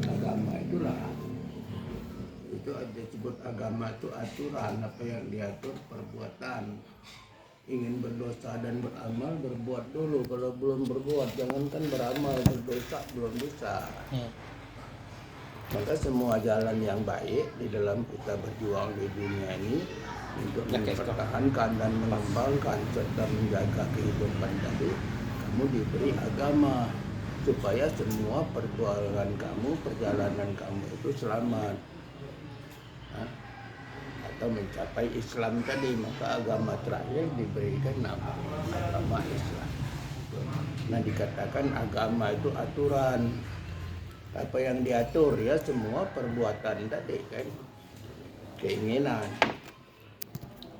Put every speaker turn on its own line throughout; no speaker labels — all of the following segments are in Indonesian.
Agama itulah, itu disebut agama itu aturan, apa yang diatur perbuatan. Ingin berdosa dan beramal, berbuat dulu. Kalau belum berbuat, jangankan beramal, berdosa belum bisa. Maka semua jalan yang baik di dalam kita berjuang di dunia ini untuk mempertahankan dan mengembangkan serta menjaga kehidupan tadi, kamu diberi agama supaya semua perjuangan kamu, perjalanan kamu itu selamat. Atau mencapai Islam tadi, maka agama terakhir diberikan nama agama Islam. Nah, dikatakan agama itu aturan. Apa yang diatur ya semua perbuatan tadi kan, keinginan.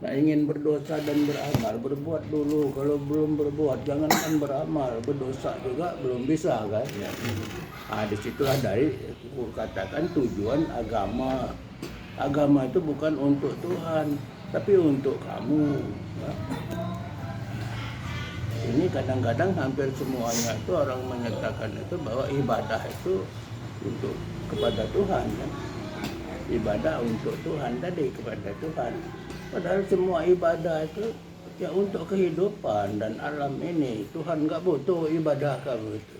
Nah, ingin berdosa dan beramal, berbuat dulu. Kalau belum berbuat, jangankan beramal, berdosa juga belum bisa kan. Disitulah dari katakan tujuan agama. Agama itu bukan untuk Tuhan, tapi untuk kamu. Ini kadang-kadang hampir semuanya itu orang menyatakan itu bahwa ibadah itu untuk kepada Tuhan kan? Ibadah untuk Tuhan tadi, kepada Tuhan. Padahal semua ibadah itu ya untuk kehidupan dan alam ini. Tuhan nggak butuh ibadah kamu itu.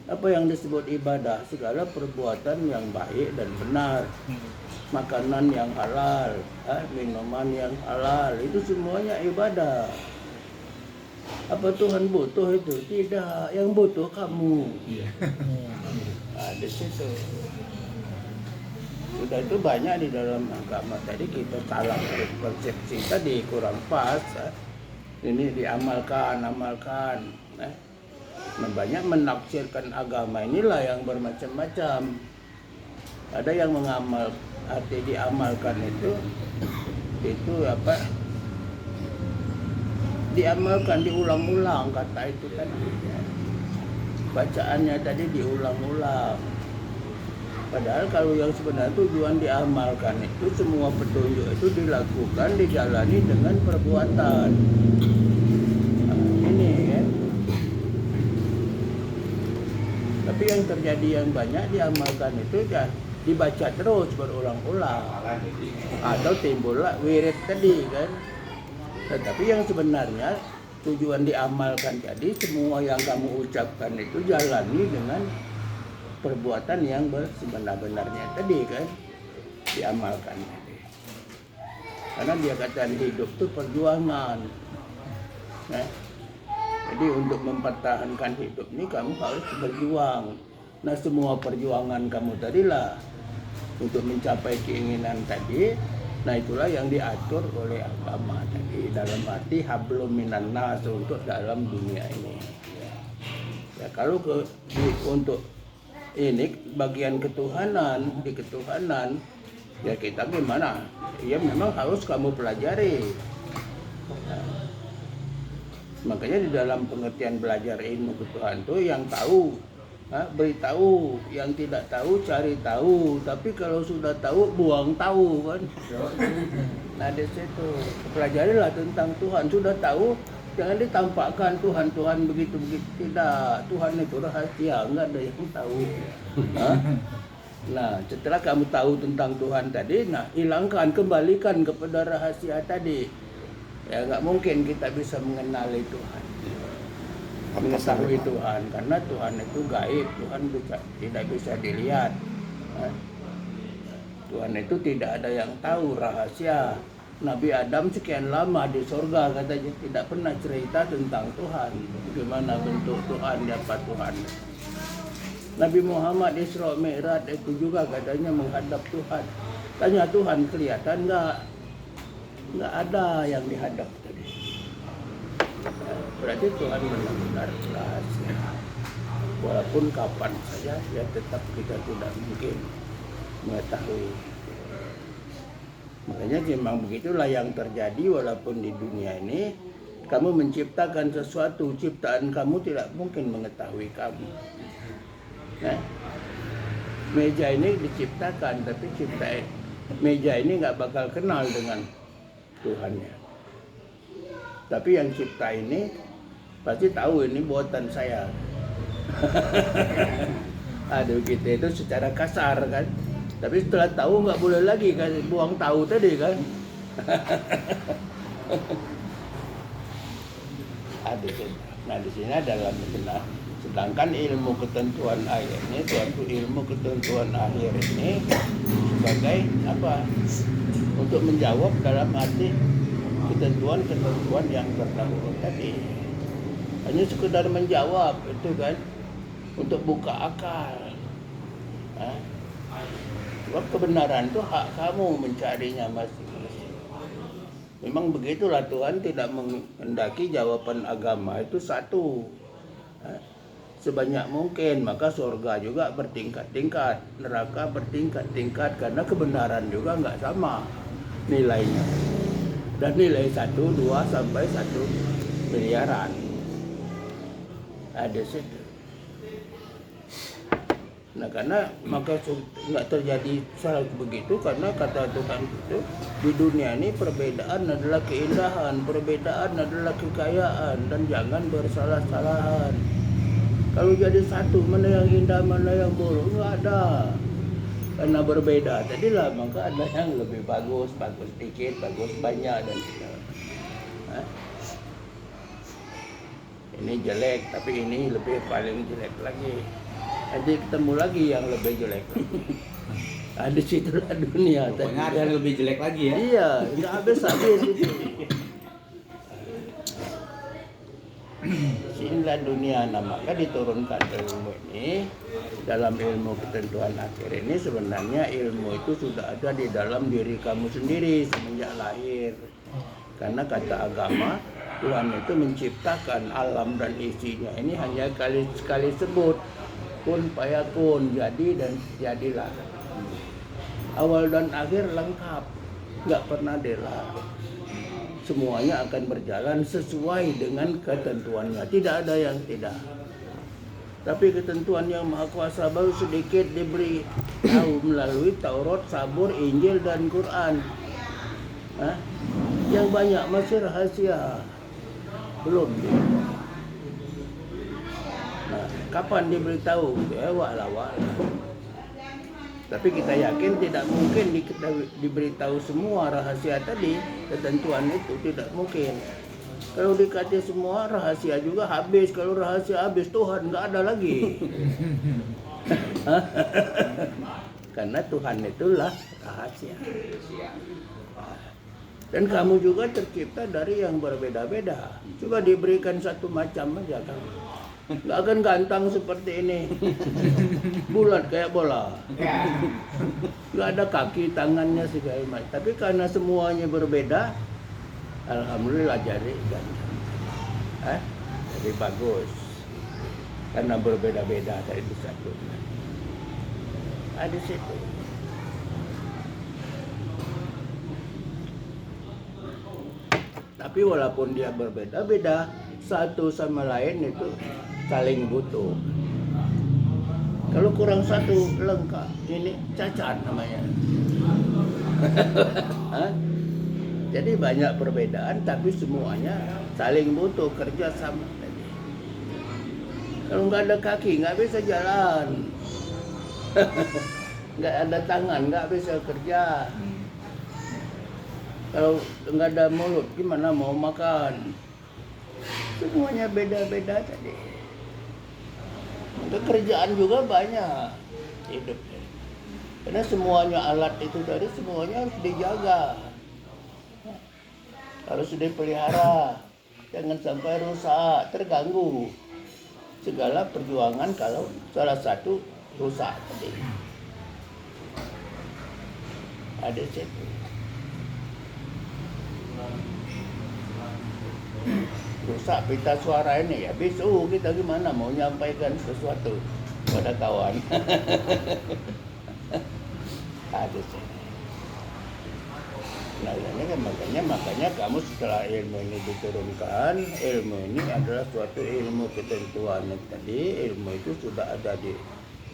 Apa yang disebut ibadah? Segala perbuatan yang baik dan benar. Makanan yang halal, minuman yang halal, itu semuanya ibadah. Apa Tuhan butuh itu? Tidak, yang butuh kamu. Di situ. Sudah itu banyak di dalam agama tadi kita salah persepsi tadi, kurang pas. Ini diamalkan, amalkan. Nah, banyak menafsirkan agama inilah yang bermacam-macam. Ada yang mengamal, arti diamalkan itu apa? Diamalkan, diulang-ulang kata itu tadi. Bacaannya tadi diulang-ulang. Padahal kalau yang sebenarnya tujuan diamalkan itu semua petunjuk itu dilakukan, dijalani dengan perbuatan. Ini kan. Tapi yang terjadi yang banyak diamalkan itu ya dibaca terus berulang-ulang. Atau timbullah wirid tadi kan. Tetapi yang sebenarnya tujuan diamalkan tadi semua yang kamu ucapkan itu jalani dengan perbuatan yang sebenar-benarnya tadi kan, diamalkan tadi. Karena dia katakan hidup itu perjuangan. Jadi untuk mempertahankan hidup ini kamu harus berjuang. Nah, semua perjuangan kamu tadilah untuk mencapai keinginan tadi. Nah, itulah yang diatur oleh agama tadi dalam arti hablum minan nas untuk dalam dunia ini. Ya, kalau untuk ini bagian ketuhanan, di ketuhanan ya kita gimana? Ya memang harus kamu pelajari. Makanya di dalam pengertian belajar ilmu ketuhanan itu yang tahu beritahu, yang tidak tahu cari tahu, tapi kalau sudah tahu buang tahu kan. Nah, di situ pelajarilah tentang Tuhan. Sudah tahu jangan ditampakkan Tuhan begitu tidak. Tuhan itu rahasia, enggak ada yang tahu. Nah, setelah kamu tahu tentang Tuhan tadi, nah hilangkan, kembalikan kepada rahasia tadi. Ya nggak mungkin kita bisa mengenali Tuhan, mengetahui Tuhan, karena Tuhan itu gaib, Tuhan tidak bisa dilihat. Tuhan itu tidak ada yang tahu rahasia. Nabi Adam sekian lama di surga katanya tidak pernah cerita tentang Tuhan, bagaimana bentuk Tuhan, siapa Tuhan. Nabi Muhammad Isra Mi'raj itu juga katanya menghadap Tuhan. Tanya Tuhan kelihatan nggak ada yang dihadap tadi. Berarti Tuhan benar-benar rahasia. Walaupun kapan saja ya tetap kita tidak mungkin mengetahui. Makanya memang begitulah yang terjadi walaupun di dunia ini kamu menciptakan sesuatu, ciptaan kamu tidak mungkin mengetahui kamu. Nah, meja ini diciptakan tapi meja ini nggak bakal kenal dengan Tuhannya. Tapi yang cipta ini pasti tahu ini buatan saya. Aduh, kita itu secara kasar kan, tapi setelah tahu nggak boleh lagi kan, buang tahu tadi kan. Nah di sini adalah benar. Sedangkan ilmu ketentuan akhir ini, suatu ilmu ketentuan akhir ini sebagai apa? Untuk menjawab dalam arti ketentuan-ketentuan yang terdahulu tadi. Hanya sekedar menjawab itu kan, untuk buka akal. Sebab kebenaran itu hak kamu mencarinya masing-masing. Memang begitulah, Tuhan tidak menghendaki jawaban agama itu satu, sebanyak mungkin. Maka surga juga bertingkat-tingkat, neraka bertingkat-tingkat, karena kebenaran juga nggak sama nilainya. Dan nilai 1, 2 sampai 1 miliaran. Ada situ. Nah karena maka nggak terjadi salah begitu, karena kata Tuhan itu di dunia ini perbedaan adalah keindahan, perbedaan adalah kekayaan, dan jangan bersalah-salahan. Kalau jadi satu, mana yang indah, mana yang buruk, nggak ada. Karena berbeda tadilah, maka ada yang lebih bagus, bagus sedikit, bagus banyak, dan segala. Ini jelek, tapi ini lebih paling jelek lagi. Nanti ketemu lagi yang lebih jelek. Ada situlah dunia.
Pokoknya ada yang lebih jelek lagi ya.
Iya, nggak habis-habis itu. Inilah dunia. Nah, maka diturunkan ilmu ini. Dalam ilmu ketentuan akhir ini sebenarnya ilmu itu sudah ada di dalam diri kamu sendiri semenjak lahir. Karena kata agama, Tuhan itu menciptakan alam dan isinya. Ini hanya sekali sebut. Kun fayakun, jadi dan jadilah. Awal dan akhir lengkap, nggak pernah dilarang. Semuanya akan berjalan sesuai dengan ketentuannya, tidak ada yang tidak. Tapi ketentuan yang Maha Kuasa baru sedikit diberi tahu melalui Taurat, Zabur, Injil, dan Quran. Yang banyak masih rahasia, belum. Nah, kapan diberitahu? Ya wala-wala. Tapi kita yakin tidak mungkin diberitahu semua rahasia tadi, ketentuan itu tidak mungkin. Kalau dikasih semua rahasia juga habis. Kalau rahasia habis, Tuhan nggak ada lagi. Karena Tuhan itulah rahasia. Dan kamu juga tercipta dari yang berbeda-beda. Coba diberikan satu macam aja kamu. Nggak akan gantang seperti ini, bulat kayak bola, nggak ada kaki tangannya segala macam. Tapi karena semuanya berbeda, alhamdulillah jadi gantang, jadi bagus. Karena berbeda-beda dari satu, ada situ. Tapi walaupun dia berbeda-beda, satu sama lain itu saling butuh. Kalau kurang satu lengkap, ini cacat namanya. Jadi banyak perbedaan, tapi semuanya saling butuh, kerja sama. Kalau nggak ada kaki, nggak bisa jalan. Nggak ada tangan, nggak bisa kerja. Kalau nggak ada mulut, gimana mau makan? Semuanya beda-beda tadi. Kerjaan juga banyak hidupnya. Karena semuanya alat itu tadi semuanya harus dijaga, harus dipelihara, jangan sampai rusak, terganggu segala perjuangan kalau salah satu rusak tadi. Ada situ. Rusak pita suara ini ya, besok kita gimana mau nyampaikan sesuatu pada kawan. Ada sih. Nah ini kan makanya kamu setelah ilmu ini diturunkan, ilmu ini adalah suatu ilmu ketentuan tadi. Ilmu itu sudah ada di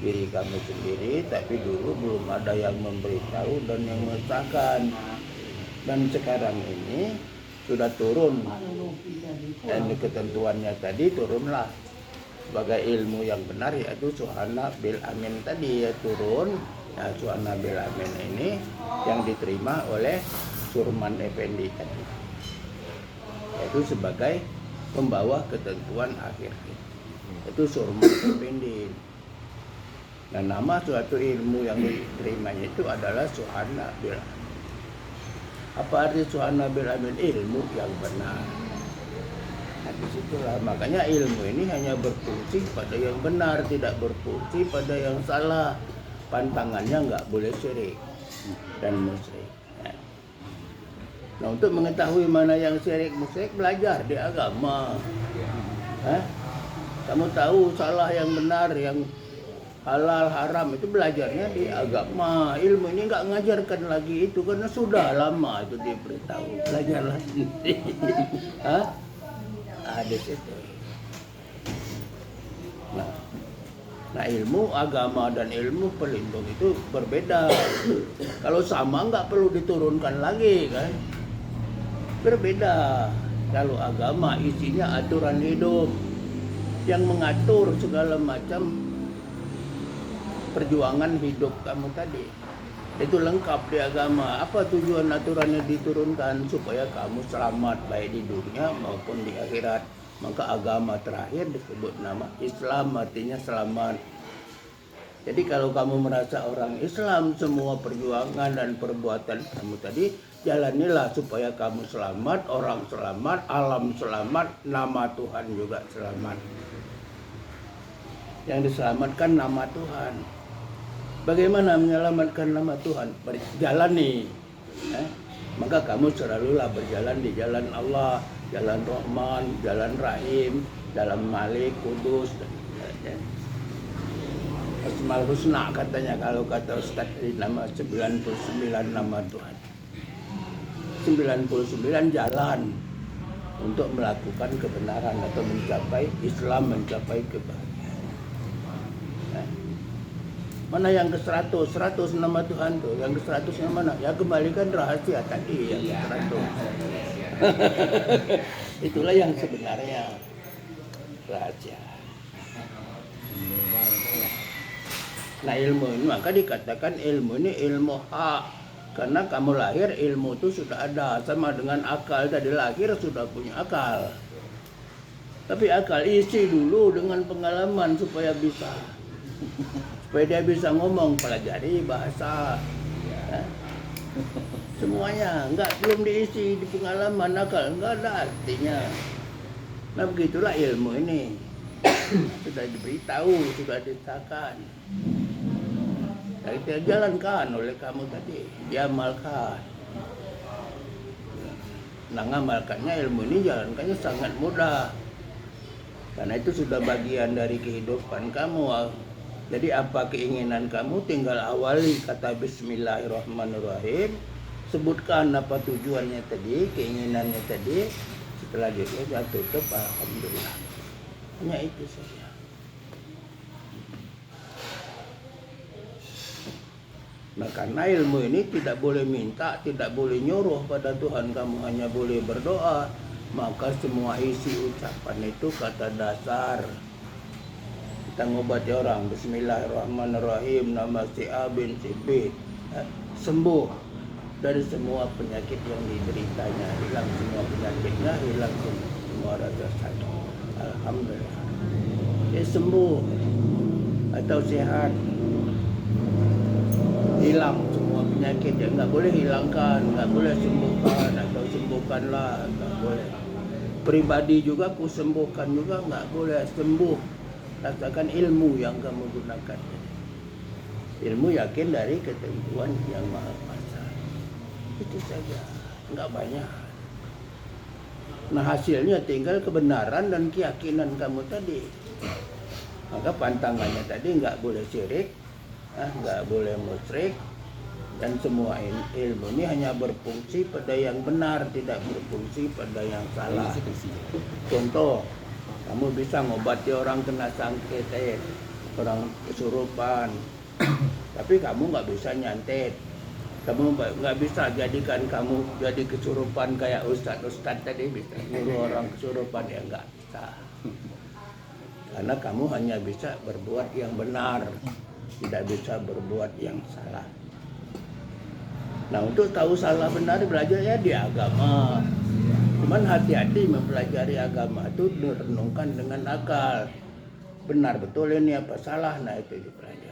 diri kamu sendiri, tapi dulu belum ada yang memberitahu dan yang mengesahkan. Dan sekarang ini sudah turun dan ketentuannya tadi turunlah sebagai ilmu yang benar, yaitu Suhana bil Amin tadi ya turun. Nah, Suhana bil Amin ini yang diterima oleh Surman Effendi tadi, yaitu sebagai pembawa ketentuan akhir. Itu Surman Effendi. Nah, nama suatu ilmu yang diterimanya itu adalah Suhana bil Amin. Apa arti Suhana bil Amin? Ilmu yang benar. Nah, disitulah makanya ilmu ini hanya berfungsi pada yang benar, tidak berfungsi pada yang salah. Pantangannya nggak boleh syirik dan musyrik. Nah, untuk mengetahui mana yang syirik musyrik, belajar di agama. Kamu tahu salah yang benar, yang halal haram itu belajarnya di agama. Ilmu ini nggak ngajarkan lagi itu karena sudah lama itu diberitahu. Belajarlah sendiri. Ada situ. Nah, ilmu agama dan ilmu pelindung itu berbeda. Kalau sama nggak perlu diturunkan lagi kan. Berbeda. Kalau agama isinya aturan hidup yang mengatur segala macam perjuangan hidup kamu tadi. Itu lengkap di agama. Apa tujuan aturannya diturunkan? Supaya kamu selamat baik di dunia maupun di akhirat. Maka agama terakhir disebut nama Islam, artinya selamat. Jadi kalau kamu merasa orang Islam, semua perjuangan dan perbuatan kamu tadi jalanilah supaya kamu selamat, orang selamat, alam selamat, nama Tuhan juga selamat. Yang diselamatkan nama Tuhan. Bagaimana menyelamatkan nama Tuhan? Berjalani. Maka kamu selalulah berjalan di jalan Allah, jalan Rahman, jalan Rahim, jalan Malik, Kudus. Asmaul Husna katanya kalau kata Ustaz, nama 99 nama Tuhan. 99 jalan untuk melakukan kebenaran atau mencapai Islam, mencapai kebahagiaan. Mana yang ke-100? 100 nama Tuhan tuh. Yang ke-100 yang mana? Ya kembalikan rahasia tadi yang ke-100. Itulah yang sebenarnya rahasia. Nah, ilmu ini maka dikatakan ilmu ini ilmu hak. Karena kamu lahir ilmu itu sudah ada. Sama dengan akal, tadi lahir sudah punya akal. Tapi akal isi dulu dengan pengalaman supaya bisa. Supaya dia bisa ngomong, pelajari bahasa. Semuanya, belum diisi di pengalaman akal, enggak ada artinya. Nah, begitulah ilmu ini. Sudah diberitahu, sudah diceritakan. Kita jalankan oleh kamu tadi, diamalkan. Nah, ngamalkannya ilmu ini jalankannya sangat mudah. Karena itu sudah bagian dari kehidupan kamu. Jadi apa keinginan kamu, tinggal awali kata Bismillahirrahmanirrahim. Sebutkan apa tujuannya tadi, keinginannya tadi. Setelah itu tutup, Alhamdulillah. Hanya itu saja. Nah, karena ilmu ini tidak boleh minta, tidak boleh nyuruh pada Tuhan, kamu hanya boleh berdoa. Maka semua isi ucapan itu kata dasar. Kita ngobati orang, Bismillahirrahmanirrahim, nama si A bin si B, sembuh dari semua penyakit yang dideritanya, hilang semua penyakitnya, hilang semua rasa sakit. Alhamdulillah. Dia sembuh atau sehat, hilang semua penyakit. Dia nggak boleh hilangkan, nggak boleh sembuhkan atau sembuhkanlah, nggak boleh. Pribadi juga ku sembuhkan juga nggak boleh. Sembuh, rasakan ilmu yang kamu gunakan. Ilmu yakin dari ketentuan yang Maha Kuasa. Itu saja, nggak banyak. Nah, hasilnya tinggal kebenaran dan keyakinan kamu tadi. Maka pantangannya tadi nggak boleh syirik, nggak boleh musyrik, dan semua ilmu ini hanya berfungsi pada yang benar, tidak berfungsi pada yang salah. Contoh, kamu bisa ngobati orang kena santet, orang kesurupan, tapi kamu nggak bisa nyantet. Kamu nggak bisa jadikan kamu jadi kesurupan kayak ustadz tadi, bisa nyuruh orang kesurupan, ya nggak bisa. Karena kamu hanya bisa berbuat yang benar, tidak bisa berbuat yang salah. Nah, untuk tahu salah benar belajarnya di agama. Cuman hati-hati mempelajari agama itu direnungkan dengan akal. Benar betul ini apa salah, nah itu dipelajari.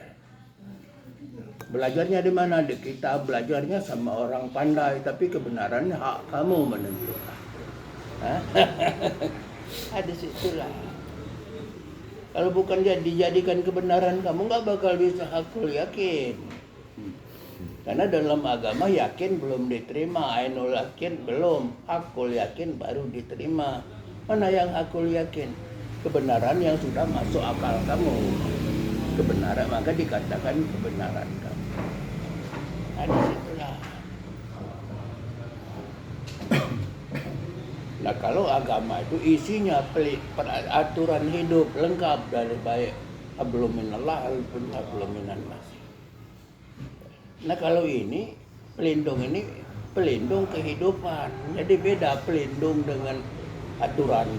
Belajarnya di mana? Di kitab, belajarnya sama orang pandai, tapi kebenarannya hak kamu menentukan. Ada situlah. Kalau bukan dijadikan kebenaran, kamu nggak bakal bisa hakul yakin. Karena dalam agama yakin belum diterima, ainul yakin belum, hakul yakin baru diterima. Mana yang hakul yakin? Kebenaran yang sudah masuk akal kamu. Kebenaran, maka dikatakan kebenaran kamu. Ada situlah. Nah, kalau agama itu isinya aturan hidup lengkap dari baik hablum minallah hablum minan nas. Nah, kalau ini pelindung kehidupan. Jadi beda pelindung dengan aturan.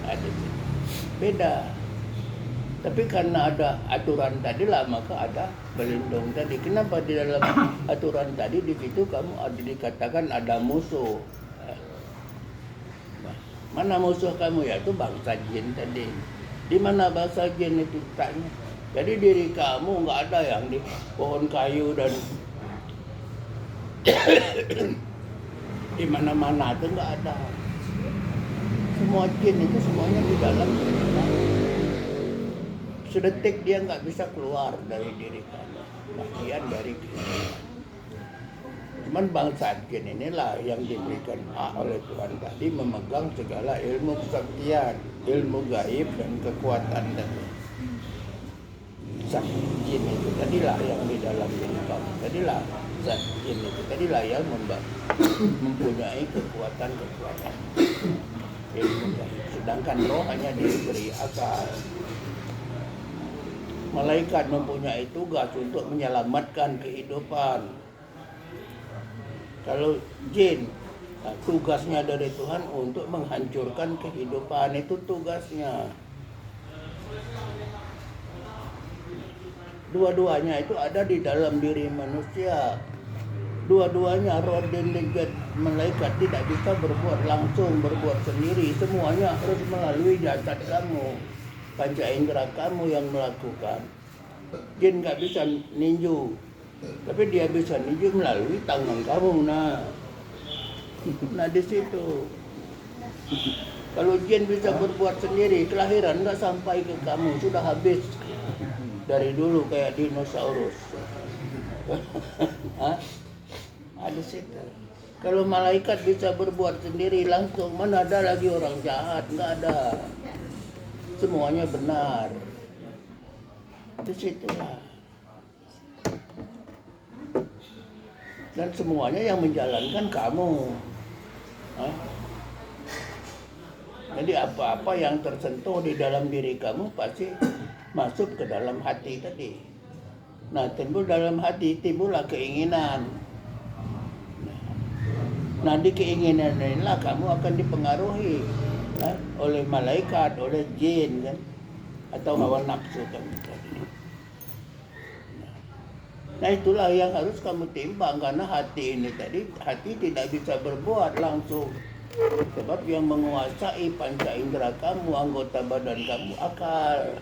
Ada beda. Tapi karena ada aturan tadi lah, maka ada pelindung tadi. Kenapa di dalam aturan tadi di situ kamu ada dikatakan ada musuh? Mana musuh kamu? Ya itu bangsa jin tadi. Di mana bangsa jin itu tanya? Jadi diri kamu nggak ada yang di pohon kayu dan di mana-mana itu nggak ada. Semua jin itu semuanya di dalam. Sedetik dia nggak bisa keluar dari diri kamu, bagian dari kehidupan. Cuman bangsa jin inilah yang diberikan hak oleh Tuhan tadi memegang segala ilmu kesaktian, ilmu gaib dan kekuatan tadi. Zat jin itu tadilah yang di dalam diri kamu, tadilah zat jin itu tadilah yang mempunyai kekuatan ilmu gaib. Sedangkan roh hanya diberi akal. Malaikat mempunyai tugas untuk menyelamatkan kehidupan. Kalau jin, tugasnya dari Tuhan untuk menghancurkan kehidupan, itu tugasnya. Dua-duanya itu ada di dalam diri manusia. Dua-duanya roh dan malaikat tidak bisa berbuat langsung, berbuat sendiri. Semuanya harus melalui jasad kamu. Panca indera kamu yang melakukan. Jin nggak bisa ninju, tapi dia bisa ninju melalui tangan kamu. Nah di situ. Kalau jin bisa berbuat sendiri, kelahiran nggak sampai ke kamu, sudah habis dari dulu kayak dinosaurus. Ada situ. Kalau malaikat bisa berbuat sendiri langsung, mana ada lagi orang jahat? Nggak ada. Semuanya benar. Di situlah. Dan semuanya yang menjalankan kamu. Jadi apa-apa yang tersentuh di dalam diri kamu pasti masuk ke dalam hati tadi. Nah, timbul dalam hati, timbullah keinginan. Nah, di keinginan inilah kamu akan dipengaruhi oleh malaikat, oleh jin kan, atau hawa nafsu kan. Nah, itulah yang harus kamu timbang, karena hati ini tadi, hati tidak bisa berbuat langsung. Sebab yang menguasai panca indera kamu, anggota badan kamu, akal.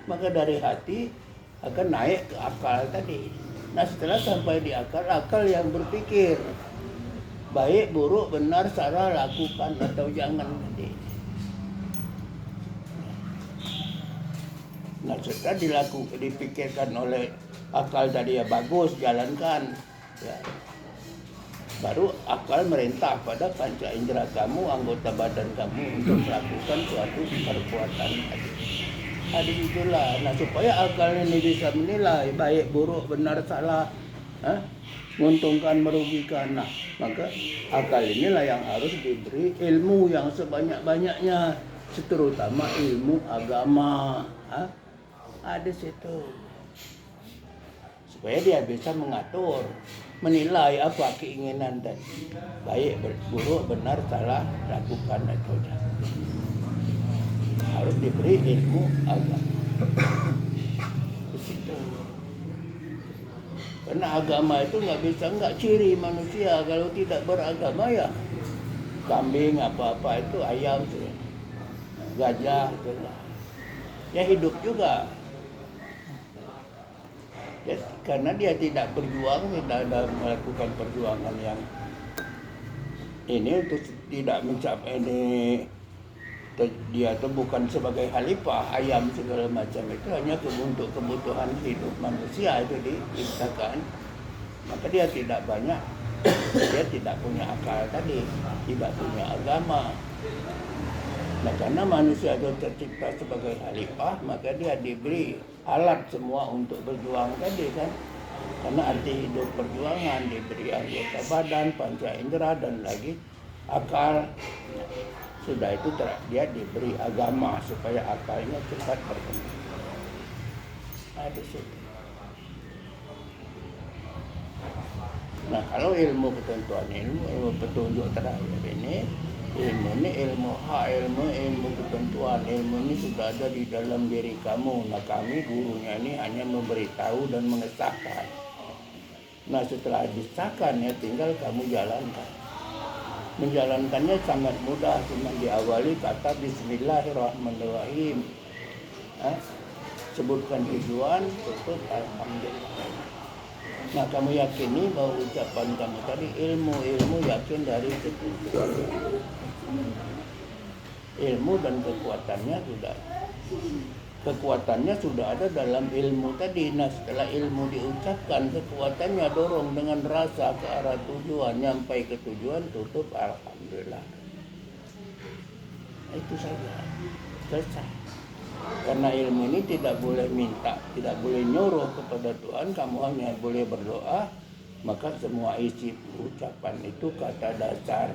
Maka dari hati akan naik ke akal tadi. Nah, setelah sampai di akal yang berpikir baik, buruk, benar, salah, lakukan atau jangan tadi. Nah, setelah dipikirkan oleh akal tadi, ya bagus, jalankan. Ya. Baru akal merintah pada panca indera kamu, anggota badan kamu untuk melakukan suatu perbuatan tadi. Ada itulah. Nah, supaya akal ini bisa menilai baik, buruk, benar, salah, menguntungkan, merugikan. Nah, maka akal inilah yang harus diberi ilmu yang sebanyak-banyaknya, terutama ilmu agama. Ada situ. supaya dia bisa mengatur, menilai apa keinginan tadi, baik, buruk, benar, salah, lakukan atau tidak. Harus diberi ilmu agama. Di situ. Karena agama itu nggak ciri manusia kalau tidak beragama ya kambing apa-apa itu, ayam itu, gajah itu, ya hidup juga. Ya, karena dia tidak berjuang, tidak ada melakukan perjuangan yang ini untuk tidak mencapai ini, dia itu bukan sebagai khalifah ayam segala macam, itu hanya untuk kebutuhan hidup manusia itu diciptakan, maka dia tidak banyak, dia tidak punya akal tadi, tidak punya agama. Nah, karena manusia itu tercipta sebagai khalifah, maka dia diberi alat semua untuk berjuang tadi kan. Karena arti hidup perjuangan, diberi anggota badan, panca indera, dan lagi akal. Sudah itu dia diberi agama supaya akalnya cepat berkembang. Ada situ. Nah, kalau ilmu ketentuan ilmu petunjuk terakhir ini ilmu hak, ilmu ketentuan, ilmu ini sudah ada di dalam diri kamu. Nah, kami gurunya ini hanya memberitahu dan mengesahkan. Nah, setelah disahkan ya tinggal kamu jalankan. Menjalankannya sangat mudah, cuma diawali kata Bismillahirrahmanirrahim. Sebutkan tujuan, tutup alhamdulillah. Nah, kamu yakini bahwa ucapan kamu tadi ilmu yakin dari ketentuan. Ilmu dan kekuatannya sudah ada dalam ilmu tadi. Nah, setelah ilmu diucapkan, kekuatannya dorong dengan rasa ke arah tujuan, nyampai ke tujuan, tutup alhamdulillah. Itu saja, selesai. Karena ilmu ini tidak boleh minta, tidak boleh nyuruh kepada Tuhan, kamu hanya boleh berdoa. Maka semua isi ucapan itu kata dasar,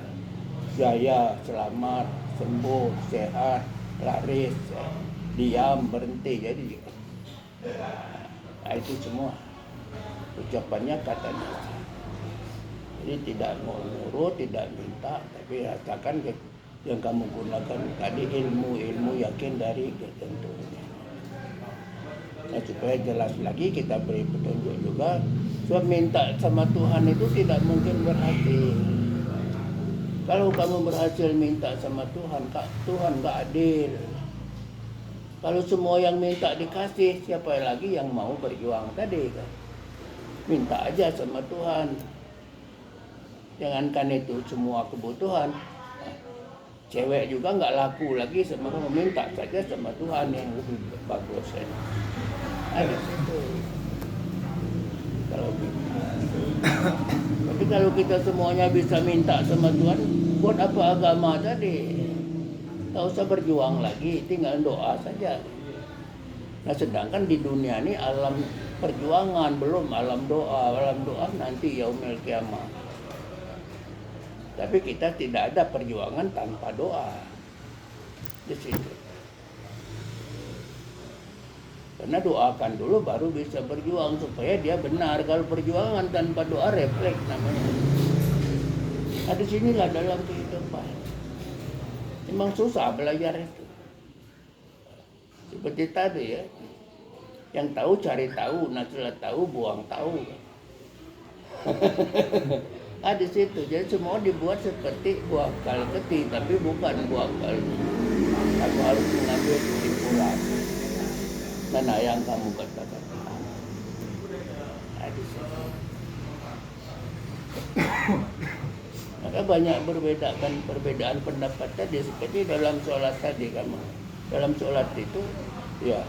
jaya, selamat, sembuh, sehat, laris, diam, berhenti. Jadi itu semua ucapannya kata dasar. Jadi tidak mau nyuruh, tidak minta, tapi rasakan yang kamu gunakan tadi ilmu yakin dari ketentuannya. Nah, supaya jelas lagi kita beri petunjuk juga. Sebab minta sama Tuhan itu tidak mungkin berhasil. Kalau kamu berhasil minta sama Tuhan, Tuhan gak adil. Kalau semua yang minta dikasih, siapa lagi yang mau berjuang tadi kan? Minta aja sama Tuhan. Jangankan itu semua kebutuhan. Cewek juga nggak laku lagi sama kamu, minta saja sama Tuhan yang lebih bagus ya. Ada situ. Kalau tapi kalau kita semuanya bisa minta sama Tuhan, buat apa agama tadi? Tak usah berjuang lagi, tinggal doa saja. Nah, sedangkan di dunia ini alam perjuangan, belum alam doa. Alam doa nanti yaumil kiamah. Tapi kita tidak ada perjuangan tanpa doa di situ. Karena doakan dulu baru bisa berjuang supaya dia benar. Kalau perjuangan tanpa doa refleks namanya. Nah, di sinilah dalam kehidupan. Memang susah belajar itu. Seperti tadi ya. Yang tahu cari tahu, nah setelah tahu buang tahu. Di situ, jadi semua dibuat seperti buah kal-keti, tapi bukan buah kal. Kamu harus mengambil kesimpulan. Mana yang kamu katakan? Di situ. Maka banyak perbedaan pendapat tadi, seperti dalam sholat tadi kamu. Dalam sholat itu, ya,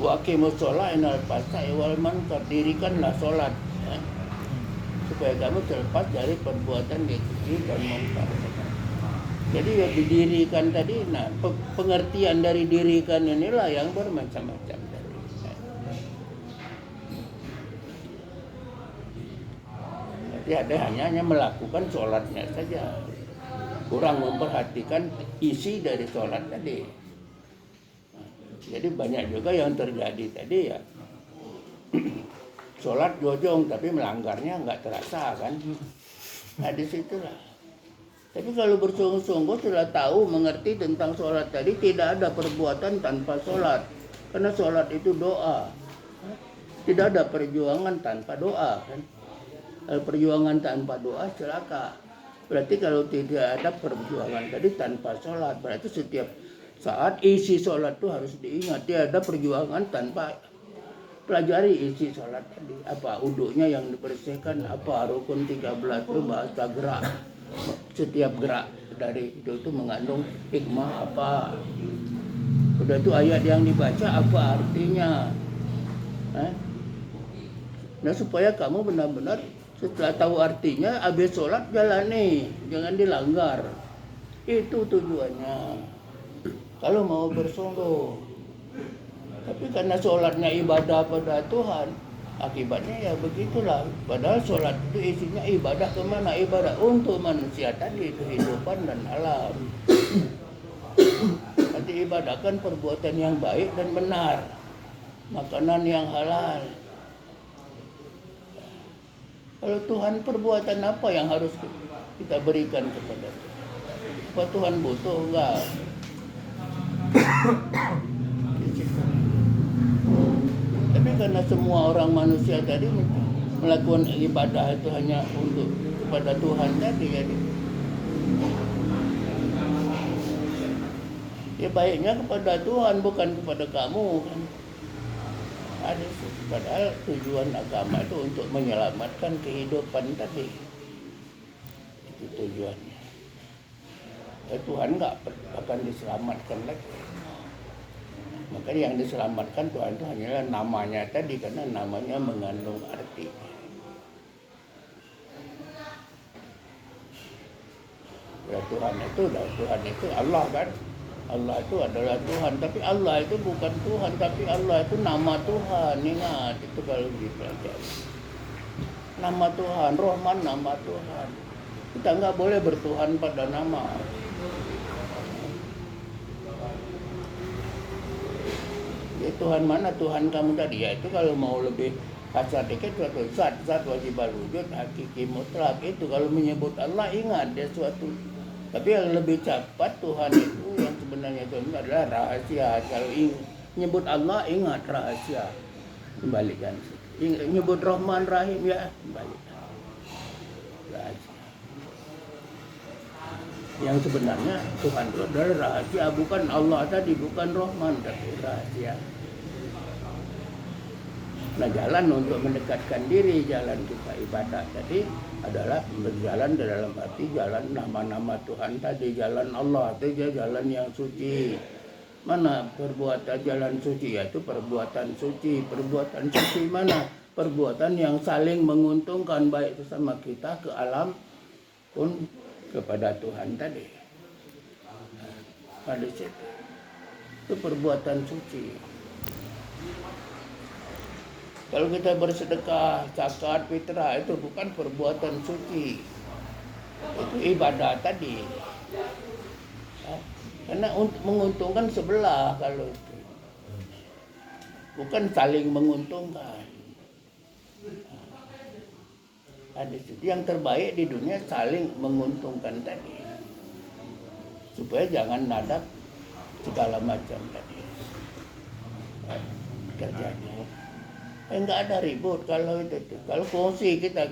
wa aqimus sholat inal fasai wal munkar, dirikanlah sholat. Ya. Supaya kamu terlepas dari perbuatan keji dan munkar. Jadi ya didirikan tadi, nah pengertian dari dirikan inilah yang bermacam-macam tadi. Jadi ada hanya melakukan sholatnya saja, kurang memperhatikan isi dari sholat tadi. Jadi banyak juga yang terjadi tadi ya. sholat jojong tapi melanggarnya nggak terasa kan. Nah disitulah. Tapi kalau bersungguh-sungguh sudah tahu mengerti tentang sholat tadi, tidak ada perbuatan tanpa sholat. Karena sholat itu doa. Tidak ada perjuangan tanpa doa kan. Kalau perjuangan tanpa doa celaka. Berarti kalau tidak ada perjuangan tadi tanpa sholat, berarti setiap saat isi sholat itu harus diingat. Tidak ada perjuangan tanpa pelajari isi sholat tadi. Apa uduknya yang dibersihkan, apa rukun 13 itu bahasa gerak. Setiap gerak dari itu mengandung hikmah apa. Udah itu ayat yang dibaca apa artinya. Nah supaya kamu benar-benar setelah tahu artinya, habis sholat jalani, jangan dilanggar. Itu tujuannya. Kalau mau bersungguh. Tapi karena sholatnya ibadah pada Tuhan, akibatnya ya begitulah. Padahal sholat itu isinya ibadah kemana? Ibadah untuk manusia tadi, kehidupan dan alam. Nanti ibadahkan perbuatan yang baik dan benar, makanan yang halal. Kalau Tuhan, perbuatan apa yang harus kita berikan kepada Tuhan? Apa Tuhan butuh? Enggak. Tapi karena semua orang manusia tadi melakukan ibadah itu hanya untuk kepada Tuhan tadi, jadi ya baiknya kepada Tuhan, bukan kepada kamu kan. Ada padahal tujuan agama itu untuk menyelamatkan kehidupan tadi. Itu tujuannya. Tuhan nggak akan diselamatkan lagi. Makanya yang diselamatkan Tuhan itu hanyalah namanya tadi, karena namanya mengandung arti. Ya, Tuhan itu Allah kan. Allah itu adalah Tuhan, tapi Allah itu bukan Tuhan, tapi Allah itu nama Tuhan. Ingat itu kalau dipelajari. Nama Tuhan, Rahman nama Tuhan. Kita nggak boleh bertuhan pada nama. Ya, Tuhan mana Tuhan kamu tadi? Ya itu kalau mau lebih kasar dikit, suatu zat wajib wujud, hakiki mutlak. Itu kalau menyebut Allah ingat dia suatu. Tapi yang lebih cepat Tuhan itu yang sebenarnya itu adalah rahasia. Kalau nyebut Allah ingat rahasia, kembalikan. Nyebut Rahman Rahim ya kembalikan rahasia. Yang sebenarnya Tuhan itu adalah rahasia, bukan Allah tadi, bukan Rahman, tapi rahasia. Nah jalan untuk mendekatkan diri, jalan kita ibadah tadi adalah berjalan dalam arti jalan nama-nama Tuhan tadi, jalan Allah itu jalan yang suci. Mana perbuatan jalan suci? Yaitu perbuatan suci. Perbuatan suci mana? Perbuatan yang saling menguntungkan baik sesama kita, ke alam pun kepada Tuhan tadi. Pada situ itu perbuatan suci. Kalau kita bersedekah, zakat, fitrah itu bukan perbuatan suci, itu ibadah tadi. Karena menguntungkan sebelah kalau itu, bukan saling menguntungkan. Ada yang terbaik di dunia saling menguntungkan tadi, supaya jangan nadab segala macam tadi terjadi. Enggak ada ribut kalau itu. Kalau fungsi kita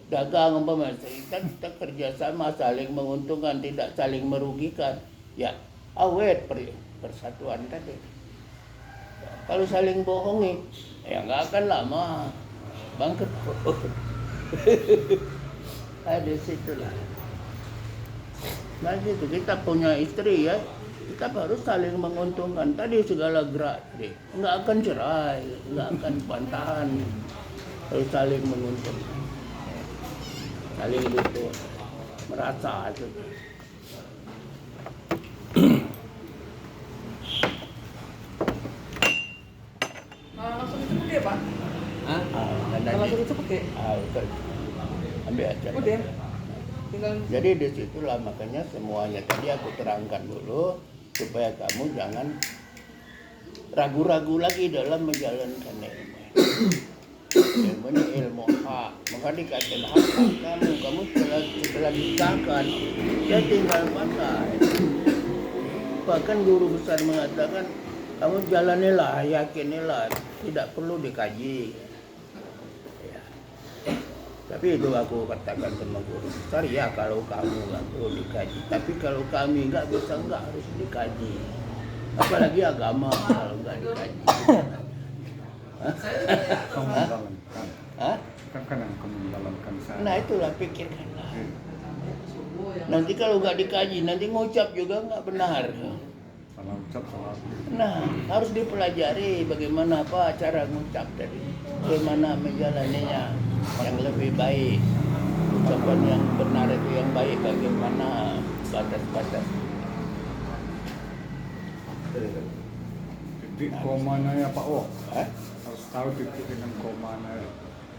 dagang umpamanya, kita kerjasama saling menguntungkan, tidak saling merugikan, ya awet persatuan tadi. Kalau saling bohongi, ya nggak akan lama bangkrut. Ada situlah. Nah itu kita punya istri ya, kita harus saling menguntungkan tadi segala gerak tadi. Nggak akan cerai, nggak akan bantahan. Harus saling menguntungkan, saling butuh, merasa itu.
Langsung itu pakai Pak?
Hah?
Langsung itu pakai?
Ambil aja.
Udah. Tinggal.
Jadi disitulah makanya semuanya tadi aku terangkan dulu supaya kamu jangan ragu-ragu lagi dalam menjalankan ilmu. ilmunya ilmu hak. Maka dikatakan hak kamu setelah disahkan, ya tinggal pakai. Bahkan guru besar mengatakan, kamu jalanilah, yakinilah, tidak perlu dikaji. Ya. Tapi itu aku katakan sama guru besar, ya kalau kamu nggak perlu dikaji. Tapi kalau kami nggak bisa, nggak harus dikaji. Apalagi agama kalau nggak dikaji.
Kamu mendalamkan.
Hah?
Kan yang kamu mendalamkan sana.
Nah itulah pikirkanlah. Nanti kalau nggak dikaji, nanti ngucap juga nggak benar.
Salah ucap, salah.
Nah, harus dipelajari bagaimana cara ngucap tadi. Bagaimana menjalaninya yang lebih baik. Ucapan yang benar itu yang baik bagaimana batas-batas.
Titik komanya ya Pak Wok.
Hah?
Harus tahu titik dengan komanya.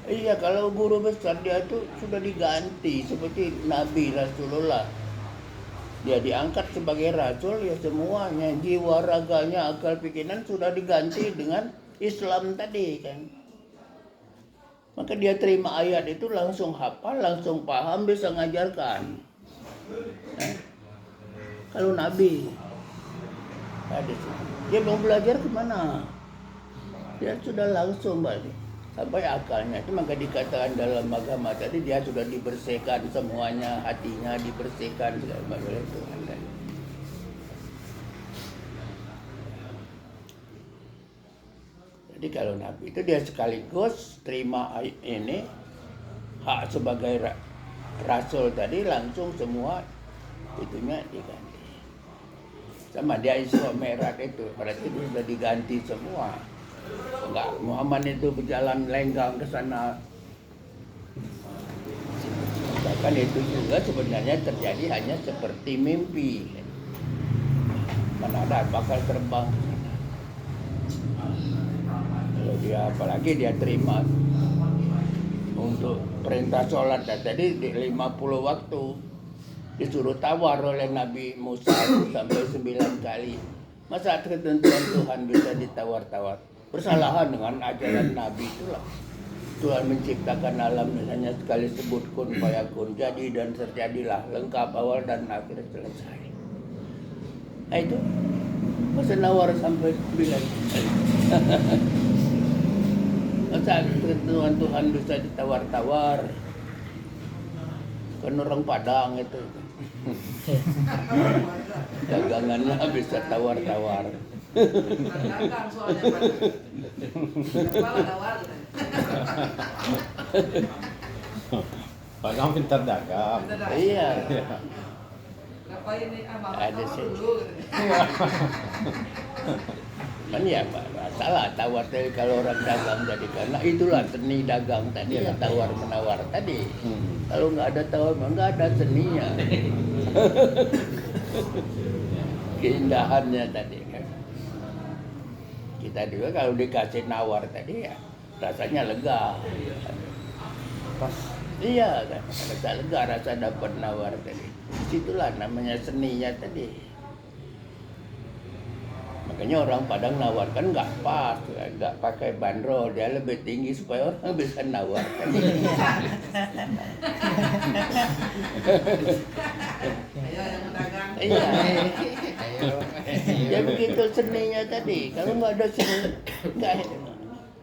Iya, kalau guru besar dia itu sudah diganti seperti Nabi Rasulullah. Dia diangkat sebagai rasul, ya semuanya jiwa, raganya, akal pikiran sudah diganti dengan Islam tadi kan. Maka dia terima ayat itu langsung hafal, langsung paham, bisa ngajarkan. Kalau Nabi dia mau belajar kemana? Dia sudah langsung balik sampai akalnya. Itu maka dikatakan dalam agama tadi dia sudah dibersihkan semuanya, hatinya dibersihkan segala macam itu. Jadi kalau Nabi itu dia sekaligus terima ini hak sebagai rasul tadi, langsung semua itunya diganti. Sama dia Isra Mi'raj itu berarti itu sudah diganti semua. Enggak, Muhammad itu berjalan lenggang ke sana. Bahkan itu juga sebenarnya terjadi hanya seperti mimpi. Mana ada bakal terbang ke sana. Kalau dia apalagi dia terima untuk perintah sholat tadi di 50 waktu disuruh tawar oleh Nabi Musa sampai 9 kali. Masa ketentuan Tuhan bisa ditawar-tawar? Bersalahan dengan ajaran Nabi itulah. Tuhan menciptakan alam hanya sekali sebut kun fayakun, jadi dan terjadilah, lengkap awal dan akhir selesai. Nah itu masa nawar sampai 9 kali. Masa ketentuan Tuhan bisa ditawar-tawar? Kan orang Padang itu. Dagangannya bisa tawar-tawar.
Dagang soalnya Pak. Kepala tawar.
Pak kamu pintar dagang.
Iya.
Ngapain nih
Ada
tawar
sih.
dulu.
Kan ya Pak, salah tawar tadi kalau orang dagang tadi, karena itulah seni dagang tadi ya, tawar menawar tadi. Kalau nggak ada tawar nggak ada seninya. Keindahannya tadi kan. Kita juga kalau dikasih nawar tadi ya rasanya lega.
Pas.
Iya kan, rasa lega, rasa dapat nawar tadi. Disitulah namanya seninya tadi. Makanya orang Padang nawarkan nggak pas, nggak pakai bandrol, dia lebih tinggi supaya orang bisa nawar tadi.
Ayo yang dagang.
Iya. Ya begitu seninya tadi. Kalau nggak ada seni,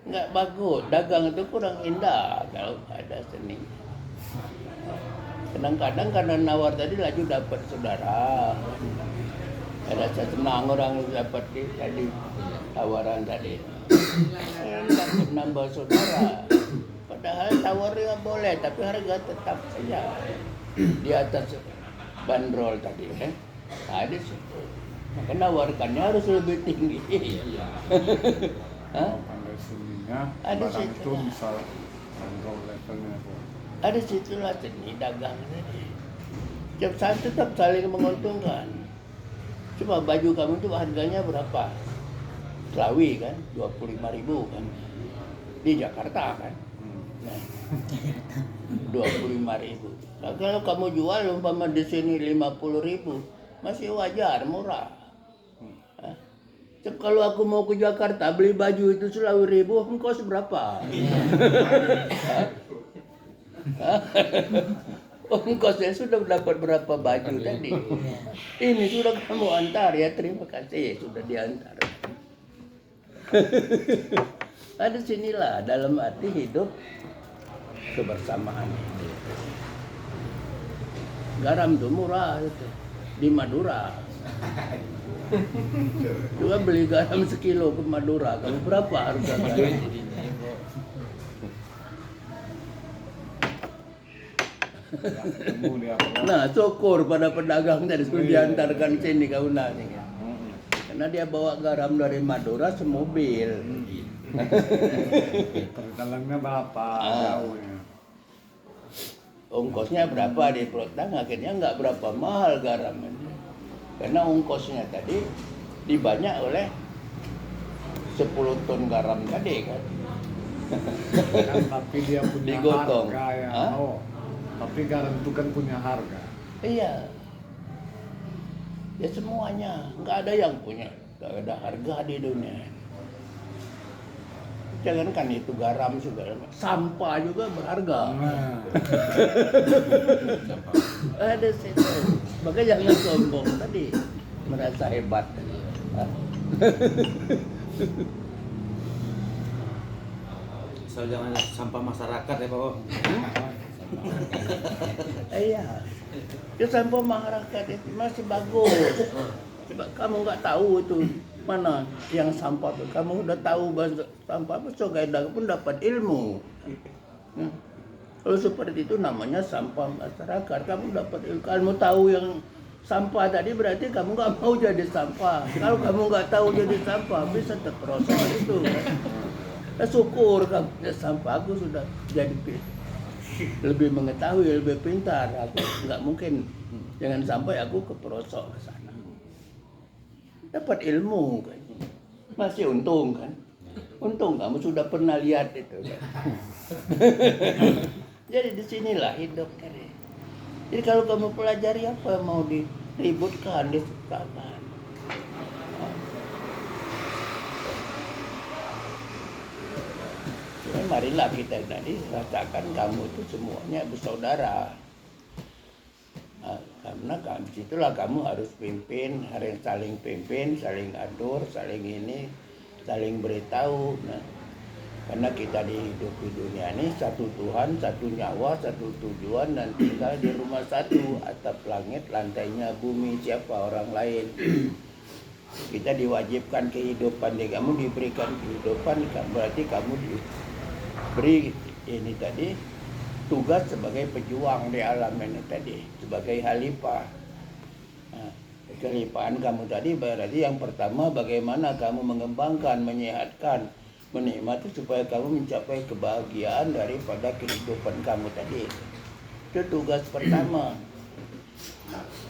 nggak bagus. Dagang itu kurang indah kalau nggak ada seni. Kadang-kadang karena nawar tadi laju dapat saudara. Ada senang orang dapat tadi tawaran tadi. Dapat nambah saudara. Padahal tawarnya boleh, tapi harga tetap saja di atas bandrol tadi kan. Ada situ. Maka nawarkannya harus lebih tinggi. Hah?
Pandai seninya,
Ada
barang
situ
itu
lah.
bisa kontrol levelnya.
Ada situlah seni dagang tadi. Tiap saat tetap saling menguntungkan. Coba baju kamu itu harganya berapa? Selawi kan, 25.000 kan. Di Jakarta kan. Nah, 25.000. Nah, kalau kamu jual umpama di sini 50.000, masih wajar, murah. Hah? Kalau aku mau ke Jakarta beli baju itu 10.000, ongkos berapa? Ongkosnya sudah dapat berapa baju tadi? Ini sudah kamu antar ya, terima kasih sudah diantar. Ada sinilah dalam arti hidup kebersamaan. Garam tuh murah itu di Madura. Juga beli garam sekilo ke Madura, kamu berapa harga garam?
Ketemu dia apa?
Nah, syukur pada pedagang tadi sudah diantarkan sini kau nanya. Karena dia bawa garam dari Madura semobil.
Perjalanannya berapa jauhnya?
Ongkosnya berapa di Protang, akhirnya nggak berapa mahal garam ini. Karena ongkosnya tadi dibanyak oleh 10 ton garam tadi kan.
Kan tapi dia punya
Digotong.
harga ya.
Hah?
Oh, tapi garam itu kan punya harga.
Iya. Ya semuanya, nggak ada yang punya, nggak ada harga di dunia. Jangankan itu garam juga, sampah juga berharga.
Nah,
Ada situ. Makanya jangan sombong tadi, merasa hebat tadi. Hah?
Asal jangan sampah masyarakat ya Pak.
Iya. Ya sampah masyarakat itu masih bagus. Coba kamu nggak tahu itu mana yang sampah tuh. Kamu udah tahu bahasa sampah apa, so gaya pun dapat ilmu. Kalau seperti itu namanya sampah masyarakat. Kamu dapat ilmu. Kamu tahu yang sampah tadi berarti kamu nggak mau jadi sampah. Kalau kamu nggak tahu jadi sampah bisa terperosok itu. Ya, syukur kamu jadi sampah. Aku sudah jadi lebih mengetahui, lebih pintar. Aku nggak mungkin. Jangan sampai aku keperosok ke sana. Dapat ilmu kan. Masih untung kan. Untung kamu sudah pernah lihat itu kan. Jadi disinilah hidup tadi. Jadi kalau kamu pelajari apa yang mau diributkan, disebutkan. Ya, marilah kita tadi rasakan kamu itu semuanya bersaudara. Karena disitulah kamu harus pimpin, harus saling pimpin, saling atur, saling ini, saling beritahu. Nah, karena kita hidup di dunia ini satu Tuhan, satu nyawa, satu tujuan, dan tinggal di rumah satu, atap langit, lantainya bumi, siapa orang lain. Kita diwajibkan kehidupan, kamu diberikan kehidupan, berarti kamu diberi ini tadi tugas sebagai pejuang di alam ini tadi, sebagai khalifah. Nah, kekhalifahan kamu tadi berarti yang pertama bagaimana kamu mengembangkan, menyehatkan, menikmati supaya kamu mencapai kebahagiaan daripada kehidupan kamu tadi. Itu tugas pertama.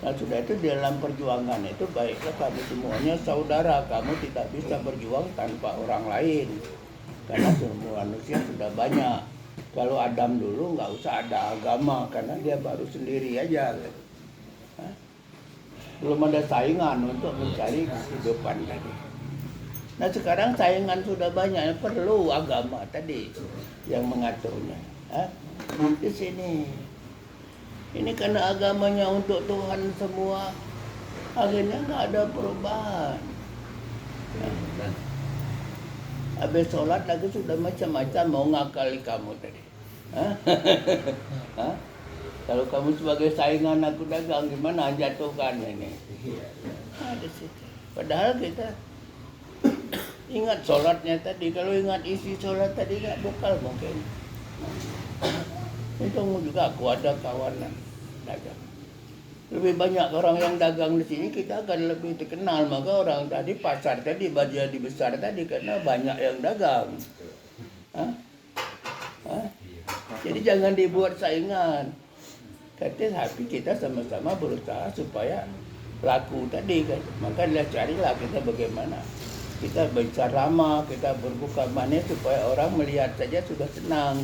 Nah sudah itu dalam perjuangan itu baiklah kamu semuanya saudara, kamu tidak bisa berjuang tanpa orang lain. Karena semua manusia sudah banyak. Kalau Adam dulu nggak usah ada agama karena dia baru sendiri aja. Hah? Belum ada saingan untuk mencari kehidupan tadi. Nah sekarang saingan sudah banyak, perlu agama tadi yang mengaturnya. Hah? Di sini. Ini karena agamanya untuk Tuhan semua, akhirnya nggak ada perubahan. Nah, habis sholat lagi sudah macam-macam mau ngakali kamu tadi. Hah? Hah? Kalau kamu sebagai saingan aku dagang gimana jatuhkan ini? Ada situ. Padahal kita ingat sholatnya tadi. Kalau ingat isi sholat tadi nggak bakal mungkin. Untung juga aku ada kawanan dagang. Lebih banyak orang yang dagang di sini, kita akan lebih terkenal. Maka orang tadi pasar tadi jadi besar tadi karena banyak yang dagang. Hah? Hah? Jadi jangan dibuat saingan. Tapi kita sama-sama berusaha supaya laku tadi kan. Maka carilah kita bagaimana kita bisa lama, kita berbuka manis supaya orang melihat saja sudah senang.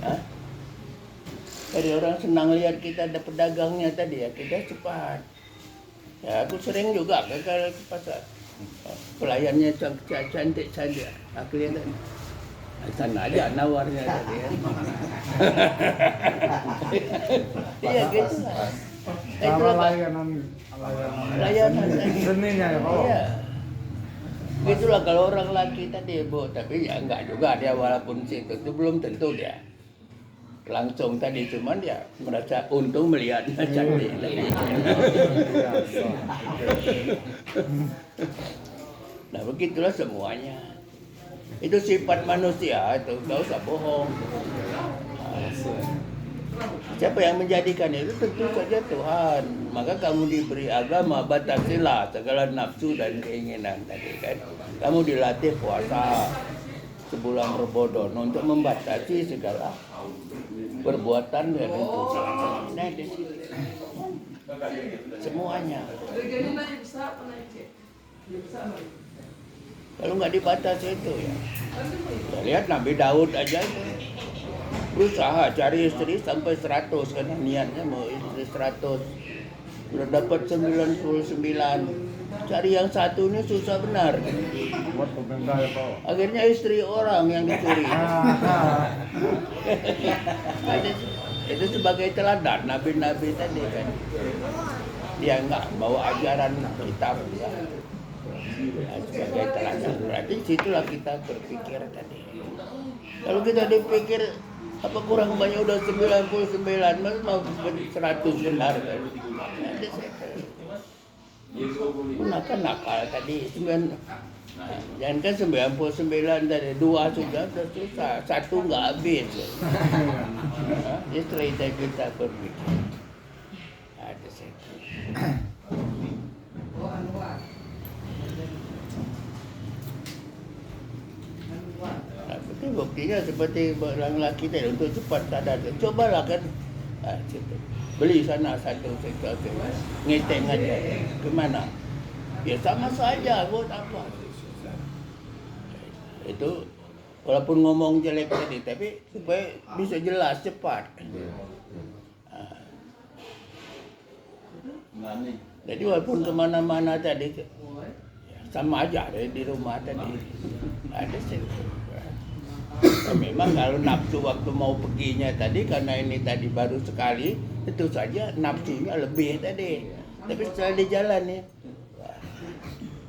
Hah? Jadi orang senang lihat kita ada pedagangnya tadi ya, kita cepat. Ya aku sering juga ke pasar. pelayannya cantik saja. Akhirnya sana aja nawarnya tadi ya. Iya gitu lah.
Cara layanan
Layanan tadi.
seninya ya Pak.
Iya. Gitulah kalau orang laki tadi Bu, tapi ya enggak juga dia walaupun situ itu belum tentu dia langsung tadi, cuman dia merasa untung melihatnya cantik tadi. Nah begitulah semuanya. Itu sifat manusia itu, nggak usah bohong. Siapa yang menjadikan itu tentu saja Tuhan. Maka kamu diberi agama, batasilah segala nafsu dan keinginan tadi kan. Kamu dilatih puasa sebulan Ramadan untuk membatasi segala perbuatan yang itu. Nah, di situ. Semuanya.
Regani na yung sa apa na yung sa ano?
Kalau nggak dibatasi itu ya. Kita lihat Nabi Daud aja itu berusaha cari istri sampai 100 karena niatnya mau istri 100. Sudah dapat 99. Cari yang satu ini susah benar.
Buat pemerintah ya Pak.
Akhirnya istri orang yang dicuri. Itu sebagai teladan nabi-nabi tadi kan. Dia nggak bawa ajaran kitab ya. Sebagai teladan. Berarti situlah kita berpikir tadi. Kalau kita dipikir apa kurang banyak udah 99, mas mau 100 benar kan. Gunakan nakal tadi 9. Jangan kan 99 dari 2 sudah susah, 1 nggak habis. Jadi kita berpikir. Ada satu. Nah, buktinya seperti orang laki tadi untuk cepat sadar. Cobalah kan. Beli sana satu ngeteng aja. Kemana? Ya sama saja, buat apa? Itu walaupun ngomong jelek tadi, tapi supaya bisa jelas cepat. Jadi walaupun kemana-mana tadi sama aja di rumah tadi ada sih. Memang kalau nafsu waktu mau perginya tadi karena ini tadi baru sekali itu saja nafsunya lebih tadi. Tapi setelah di jalan ya,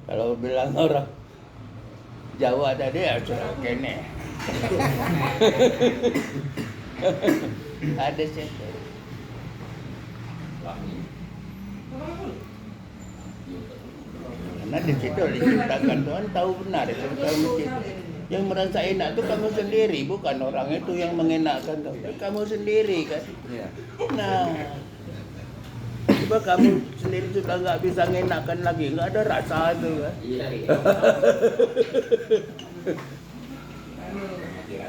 kalau bilang orang Jawa tadi ya sudah kene. Ada sih. Karena di situ diciptakan Tuhan tahu benar itu yang merasa enak itu kamu sendiri, bukan orang itu yang mengenakkan kamu sendiri kan. Nah, coba kamu sendiri sudah nggak bisa mengenakan lagi, nggak ada rasa itu kan.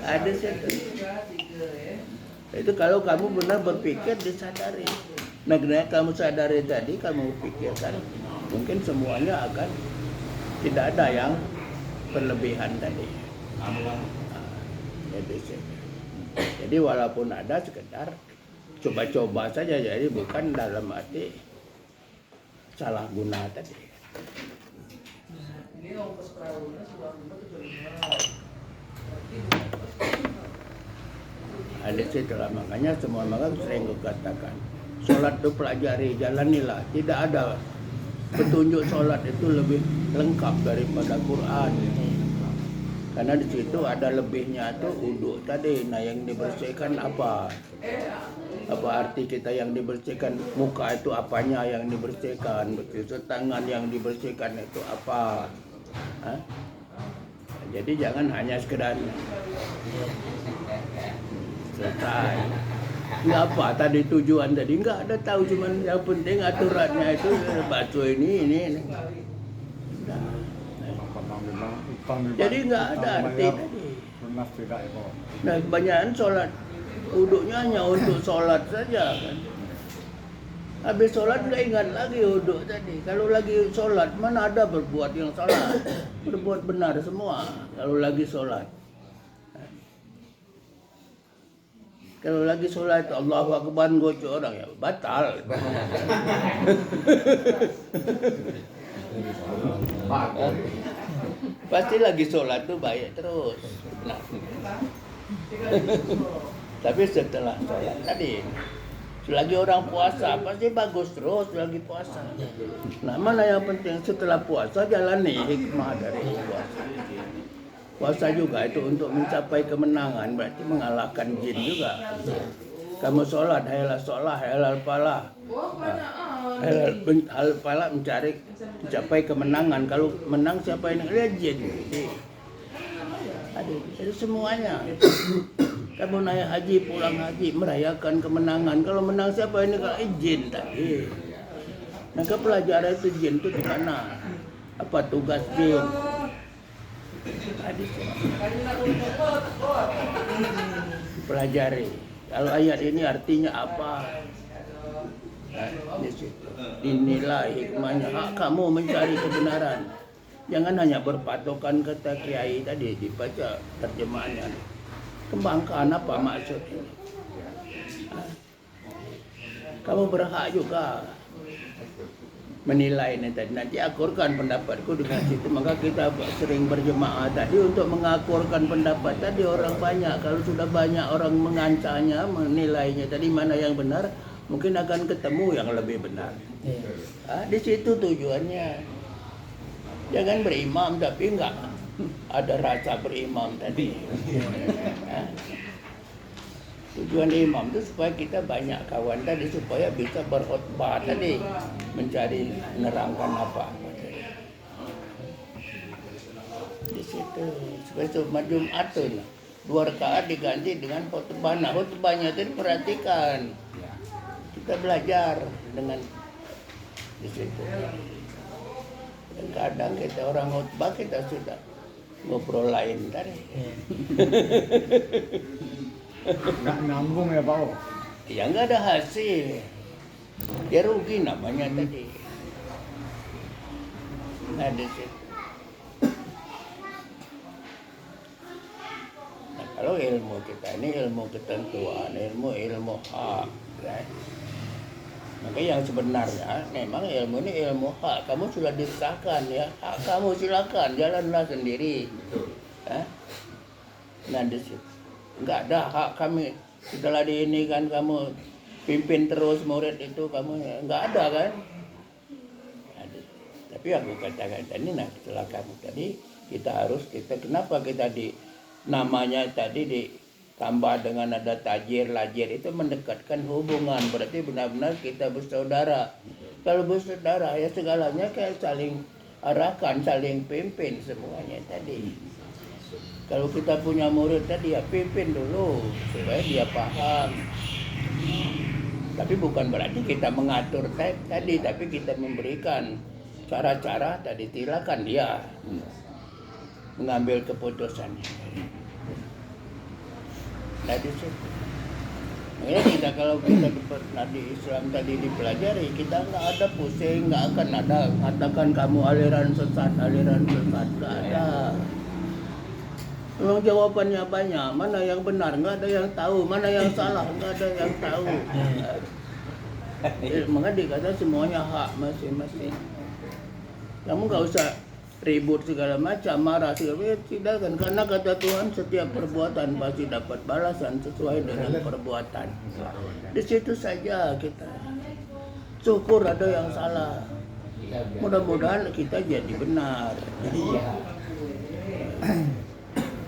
Ada satu. Itu kalau kamu benar berpikir disadari. Nah, karena kamu sadari tadi, kamu pikirkan, mungkin semuanya akan tidak ada yang berlebihan tadi. Jadi walaupun ada sekedar coba-coba saja, jadi bukan dalam arti salah guna tadi. Ada situlah makanya semua orang sering katakan sholat itu pelajari, jalanilah. Tidak ada petunjuk sholat itu lebih lengkap daripada Quran. Karena di situ ada lebihnya tuh wudhu tadi. Nah yang dibersihkan apa? Apa arti kita yang dibersihkan? Muka itu apanya yang dibersihkan? Betul tangan yang dibersihkan itu apa? Hah? Jadi jangan hanya sekedar selesai. Nggak apa tadi tujuan tadi nggak ada tahu, cuman yang penting aturannya itu basuh ini. Jadi nggak ada arti tadi. Nah kebanyakan sholat wudhunya hanya untuk sholat saja kan. Habis sholat nggak ingat lagi wudhu tadi. Kalau lagi sholat mana ada berbuat yang salah, berbuat benar semua. Kalau lagi sholat. Kalau lagi sholat Allahu Akbar gocok orang ya batal. Pasti lagi sholat tuh baik terus. Nah, tapi setelah sholat tadi, selagi orang puasa pasti bagus terus lagi puasa. Nah, mana yang penting setelah puasa jalani hikmah dari puasa. Puasa juga itu untuk mencapai kemenangan, berarti mengalahkan jin juga. Kamu sholat, halal pala. Halal pala mencapai kemenangan. Kalau menang siapa yang lihat jin? Jadi semuanya. Kamu naik haji, pulang haji, merayakan kemenangan. Kalau menang siapa ini? Kalau jin tadi. Maka pelajaran itu jin itu di mana? Apa tugas jin? Pelajari. Kalau ayat ini artinya apa? Nah, di situ. Dinilai hikmahnya. Hak kamu mencari kebenaran. Jangan hanya berpatokan kata kiai tadi dibaca terjemahannya. Kembangkan apa maksud ini? Kamu berhak juga menilai nanti akurkan pendapatku dengan situ. Maka kita sering berjemaah tadi untuk mengakurkan pendapat tadi orang banyak. Kalau sudah banyak orang mengancanya, menilainya tadi mana yang benar, mungkin akan ketemu yang lebih benar. Di situ tujuannya. Jangan berimam tapi enggak ada rasa berimam tadi. Tujuan imam itu supaya kita banyak kawan tadi, supaya bisa berkhutbah tadi, mencari menerangkan apa-apa tadi. Di situ supaya cuma Jumat tuh 2 rakaat diganti dengan khutbah. Nah, khutbahnya tadi perhatikan, kita belajar dengan di situ. Dan kadang kita orang khutbah kita sudah ngobrol lain tadi.
Nggak nyambung ya Pak O?
Ya nggak ada hasil, ya rugi namanya tadi. Nah di situ. Nah kalau ilmu kita ini ilmu ketentuan, ilmu hak, kan? Maka yang sebenarnya memang ilmu ini ilmu hak. Kamu sudah disahkan ya, hak kamu silakan jalanlah sendiri. Nah di situ. Enggak ada hak kami setelah di ini kan kamu pimpin terus murid itu kamu enggak ada kan. Tapi aku katakan tadi setelah kamu tadi kita kenapa kita di namanya tadi ditambah dengan ada tajir lajir itu mendekatkan hubungan, berarti benar-benar kita bersaudara. Kalau bersaudara ya segalanya kayak saling arahkan, saling pimpin semuanya tadi. Kalau kita punya murid tadi ya pimpin dulu supaya dia paham. Tapi bukan berarti kita mengatur tadi, tapi kita memberikan cara-cara tadi, silakan dia mengambil keputusannya. Nah di situ. Makanya kita kalau kita di Islam tadi dipelajari, kita nggak ada pusing, nggak akan ada katakan kamu aliran sesat, nggak ada. Memang jawabannya banyak, mana yang benar nggak ada yang tahu, mana yang salah nggak ada yang tahu. Maka dikata semuanya hak masing-masing. Kamu nggak usah ribut segala macam, marah segala macam, tidak kan? Karena kata Tuhan setiap perbuatan pasti dapat balasan sesuai dengan perbuatan. Di situ saja kita syukur ada yang salah. Mudah-mudahan kita jadi benar.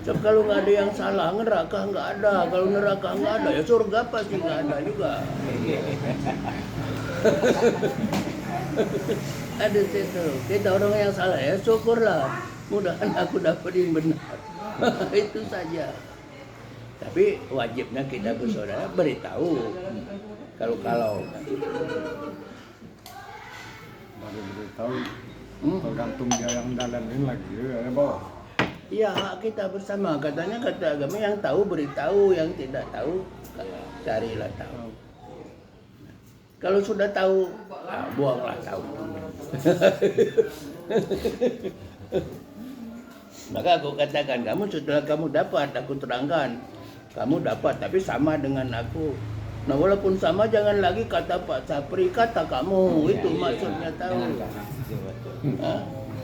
Sebab kalau nggak ada yang salah, neraka nggak ada. Kalau neraka nggak ada, ya surga pasti nggak ada juga. Ada situ. Kita orang yang salah ya syukurlah. Mudahan aku dapat yang benar. Itu saja. Tapi wajibnya kita bersaudara beritahu. Kalau
Baru beritahu. Tergantung dia yang dalamin lagi ya Pak.
iya, hak kita bersama. Katanya kata agama yang tahu beritahu, yang tidak tahu carilah tahu. Kalau sudah tahu, buanglah tahu. Maka aku katakan, kamu setelah kamu dapat, aku terangkan. Kamu dapat, tapi sama dengan aku. Nah walaupun sama, jangan lagi kata Pak Sapri, kata kamu. Itu maksudnya tahu.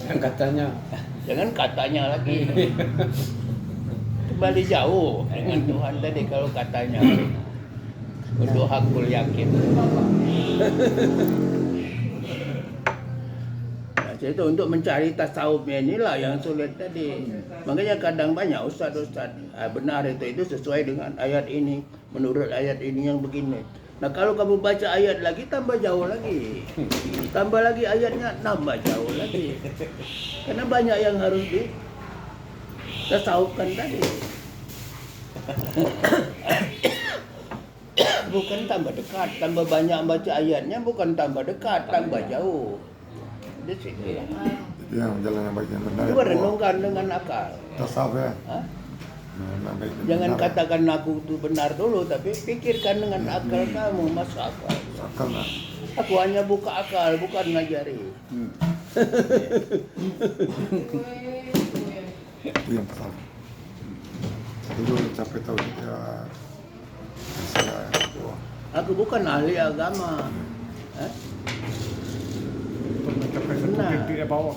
Yang katanya
Jangan katanya lagi. Kembali jauh dengan Tuhan tadi kalau katanya. Untuk hakul yakin. Nah, itu untuk mencari tasawufnya inilah yang sulit tadi. Makanya kadang banyak ustaz-ustaz benar itu sesuai dengan ayat ini, menurut ayat ini yang begini. Nah kalau kamu baca ayat lagi tambah jauh lagi, tambah lagi ayatnya nambah jauh lagi. Karena banyak yang harus ditasawufkan tadi. Bukan tambah dekat, tambah banyak baca ayatnya, bukan tambah dekat, tambah jauh. Di situ.
Jadi yang jalan yang baik dan benar.
Coba renungkan dengan akal.
Tasawuf ya.
Hah?
Yang baik dan
Jangan
benar.
katakan aku itu benar dulu, tapi pikirkan dengan akal kamu, masuk akal.
Akal lah.
Aku hanya buka akal, bukan ngajari.
Itu yang tasawuf. Dulu capai tahu dia saya doa.
Aku bukan ahli agama. Hah?
Untuk mencapai satu
Benar.
titik dia bawa.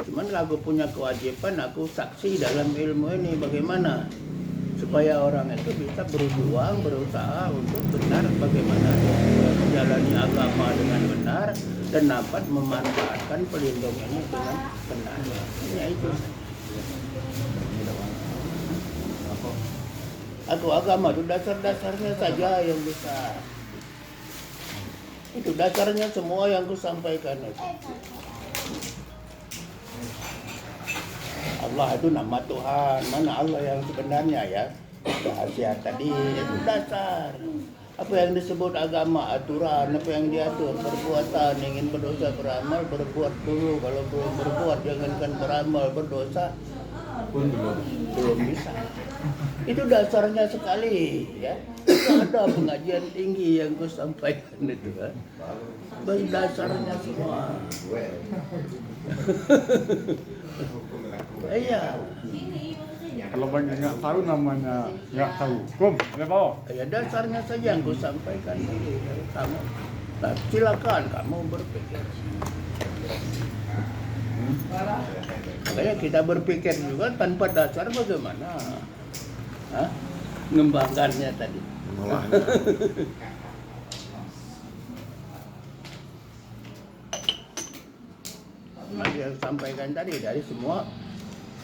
Cuman aku punya kewajiban, aku saksi dalam ilmu ini bagaimana supaya orang itu bisa berjuang, berusaha untuk benar bagaimana menjalani agama dengan benar dan dapat memanfaatkan pelindung ini dengan benar. Ya itu. Aku agama itu dasar-dasarnya saja yang besar. Itu dasarnya semua yang kusampaikan itu. Allah itu nama Tuhan, mana Allah yang sebenarnya ya. Rahasia tadi itu dasar. Apa yang disebut agama, aturan, apa yang diatur, perbuatan, ingin berdosa beramal, berbuat dulu. Kalau belum berbuat, jangankan beramal, berdosa
pun
belum bisa. Itu dasarnya sekali ya. Itu ada pengajian tinggi yang ku sampaikan itu kan. Dasarnya semua. Iya.
Kalau bagi nggak tahu namanya nggak tahu. Kum, dia bawa.
Ya dasarnya saja yang ku sampaikan tadi dari kamu. Nah, silakan kamu berpikir. Makanya kita berpikir juga tanpa dasar bagaimana? Hah? Ngembangkannya tadi.
Mengolah.
Yang sampaikan tadi dari semua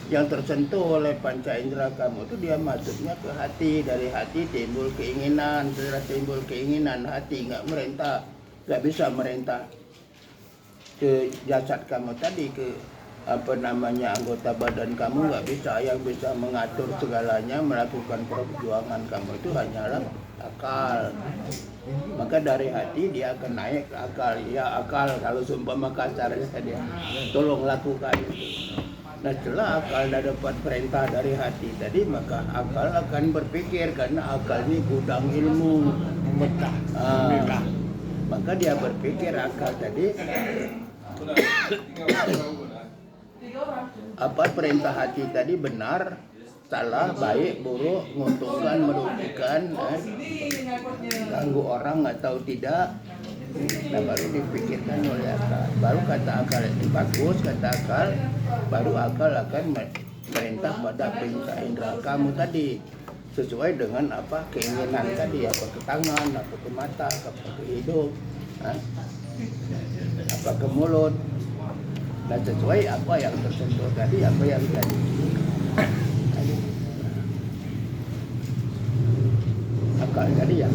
yang tersentuh oleh panca indera kamu itu dia masuknya ke hati, dari hati timbul keinginan, setelah timbul keinginan hati nggak merintah, nggak bisa merintah ke jasad kamu tadi, ke apa namanya anggota badan kamu nggak bisa, yang bisa mengatur segalanya, melakukan perjuangan kamu itu hanyalah akal. Maka dari hati dia akan naik ke akal. Ya akal, kalau seumpama kasarnya dia tolong lakukan itu. Nah setelah akal dah dapat perintah dari hati tadi, maka akal akan berpikir, karena akal ini gudang ilmu. Maka dia berpikir akal tadi apa perintah hati tadi benar, salah, baik, buruk, menguntungkan, merugikan, ganggu orang atau tidak. Nah baru dipikirkan oleh akal. Baru kata akal itu bagus, kata akal, baru akal akan merintah pada perintah indera kamu tadi, sesuai dengan apa keinginan tadi, apa ke tangan, apa ke mata, apa ke hidung, apa ke mulut. Dan sesuai apa yang tersentuh tadi, apa yang tadi. Akal tadi yang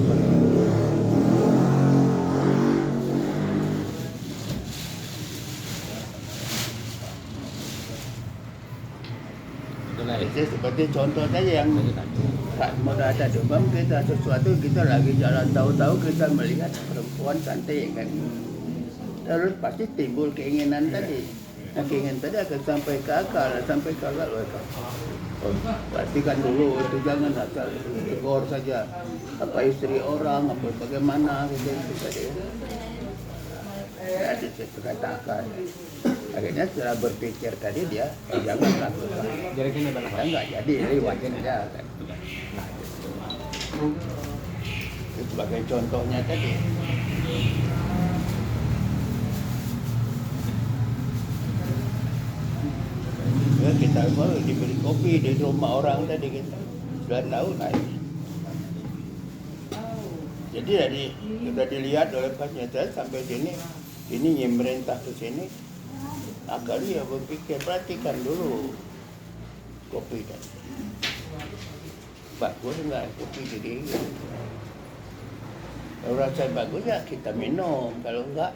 itulah
itu seperti contoh saja yang mudah ada demam, kita sesuatu, kita lagi jalan tahu-tahu kita melihat perempuan cantik kan, terus pasti timbul keinginan tadi. Nah keinginan tadi akan sampai ke akal, oh, pastikan dulu itu, jangan asal tegur saja apa istri orang, apa bagaimana gitu tadi. Jadi itu kata akal. Akhirnya setelah berpikir tadi dia jangan lakukan.
jadi gini bang.
Ya nggak jadi, lewatin aja kan. Itu sebagai contohnya tadi. Ya, kita mau diberi kopi di rumah orang tadi kita sudah tahu naik. Jadi sudah dilihat oleh Pak Nyata sampai sini, ini merintah ke sini. Akali ya berpikir, perhatikan dulu kopi tadi. Bagus nggak kopi jadi? Kalau rasa bagus ya kita minum, kalau enggak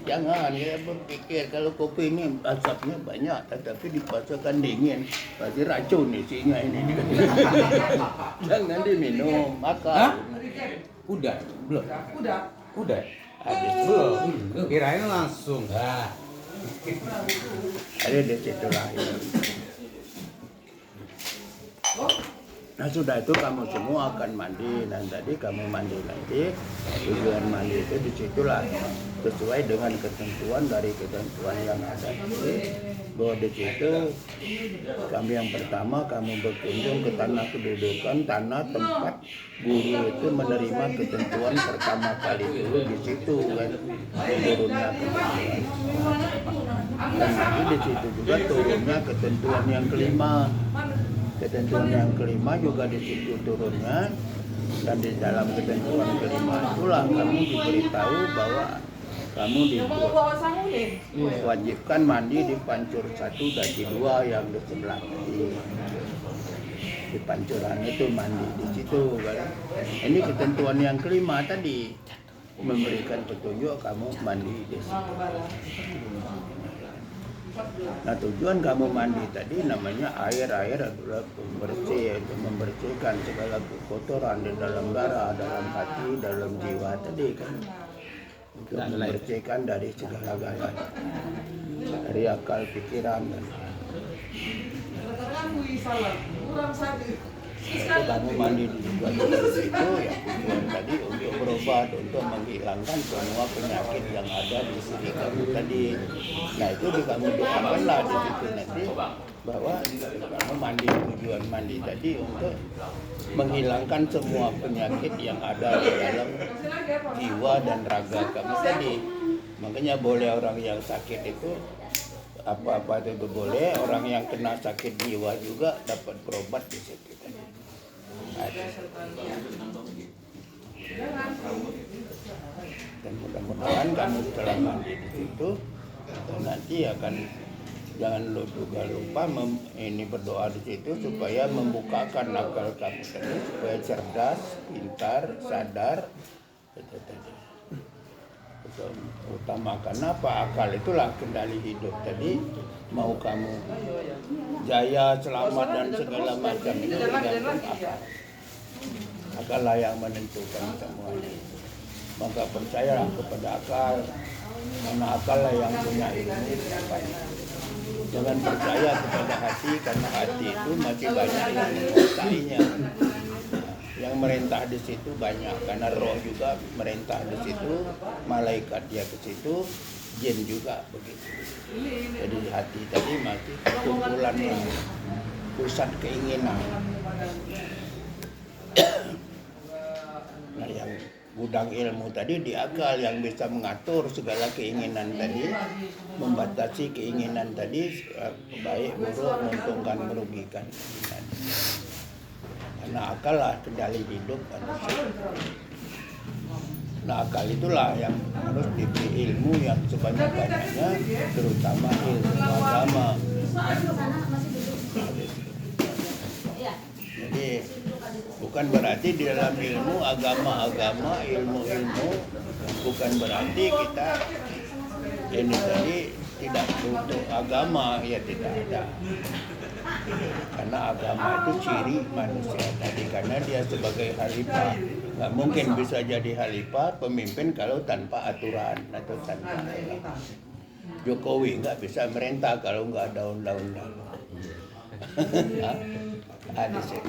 jangan. Ya berpikir kalau kopi ini asapnya banyak tetapi dipaksakan dingin pasti racun isinya ini. Jangan diminum, maka
Udah, belum. Udah.
habis
Belum. Kirain langsung.
ada di situ lahir. Nah sudah itu kamu semua akan mandi dan tadi kamu mandi nanti tujuan mandi itu disitulah sesuai dengan ketentuan dari ketentuan yang ada itu bahwa di situ kami yang pertama kamu berkunjung ke tanah kedudukan tanah tempat guru itu menerima ketentuan pertama kali dulu di situ kan turunnya ketentuan dan nanti di situ juga turunnya ketentuan yang kelima. Ketentuan yang kelima juga di situ turunnya dan di dalam ketentuan kelima itulah kamu diberitahu bahwa kamu diwajibkan mandi di pancur 1 dan 2 yang di sebelah kiri. Di pancuran itu mandi di situ kan. Ini ketentuan yang kelima tadi memberikan petunjuk kamu mandi di situ. Nah tujuan kamu mandi tadi namanya air adalah pembersih, untuk membersihkan segala kotoran di dalam darah, dalam hati, dalam jiwa tadi kan, untuk membersihkan dari segala galanya, dari akal pikiran dan itu kamu mandi juga itu ya tujuan tadi untuk berobat, untuk menghilangkan semua penyakit yang ada di diri kamu tadi. Nah itu kamu doakanlah di situ nanti bahwa kamu mandi, tujuan mandi tadi untuk menghilangkan semua penyakit yang ada di dalam jiwa dan raga kamu tadi. Makanya boleh orang yang sakit itu apa-apa itu boleh, orang yang kena sakit jiwa juga dapat berobat di situ tadi. Dan mudah-mudahan kamu setelah mandi di situ nanti akan jangan juga lupa ini berdoa di situ supaya membukakan akal kamu tadi supaya cerdas, pintar, sadar itu tadi. Utamakan apa? Akal itulah kendali hidup tadi. Mau kamu jaya, selamat dan segala macam itu tergantung akal. Akal lah yang menentukan semuanya. Maka percayalah kepada akal, karena akal lah yang punya ilmu terbaik. Jangan percaya kepada hati, karena hati itu masih banyak yang menguasainya. Yang merintah di situ banyak, karena roh juga merintah di situ, malaikat dia ke situ, jin juga begitu. Jadi hati tadi masih kumpulan yang pusat keinginan. Nah yang gudang ilmu tadi di akal yang bisa mengatur segala keinginan tadi, membatasi keinginan tadi, baik buruk, menguntungkan merugikan. Karena akal lah kendali hidup manusia. Nah akal itulah yang harus diberi ilmu yang sebanyak-banyaknya, terutama ilmu agama. Jadi bukan berarti di dalam ilmu agama-agama, ilmu-ilmu, bukan berarti kita ini tadi tidak butuh agama, ya tidak ada. Karena agama itu ciri manusia tadi, karena dia sebagai khalifah. Nggak mungkin bisa jadi khalifah pemimpin kalau tanpa aturan atau tanpa Jokowi nggak bisa merintah kalau nggak ada undang-undang. Ada sih.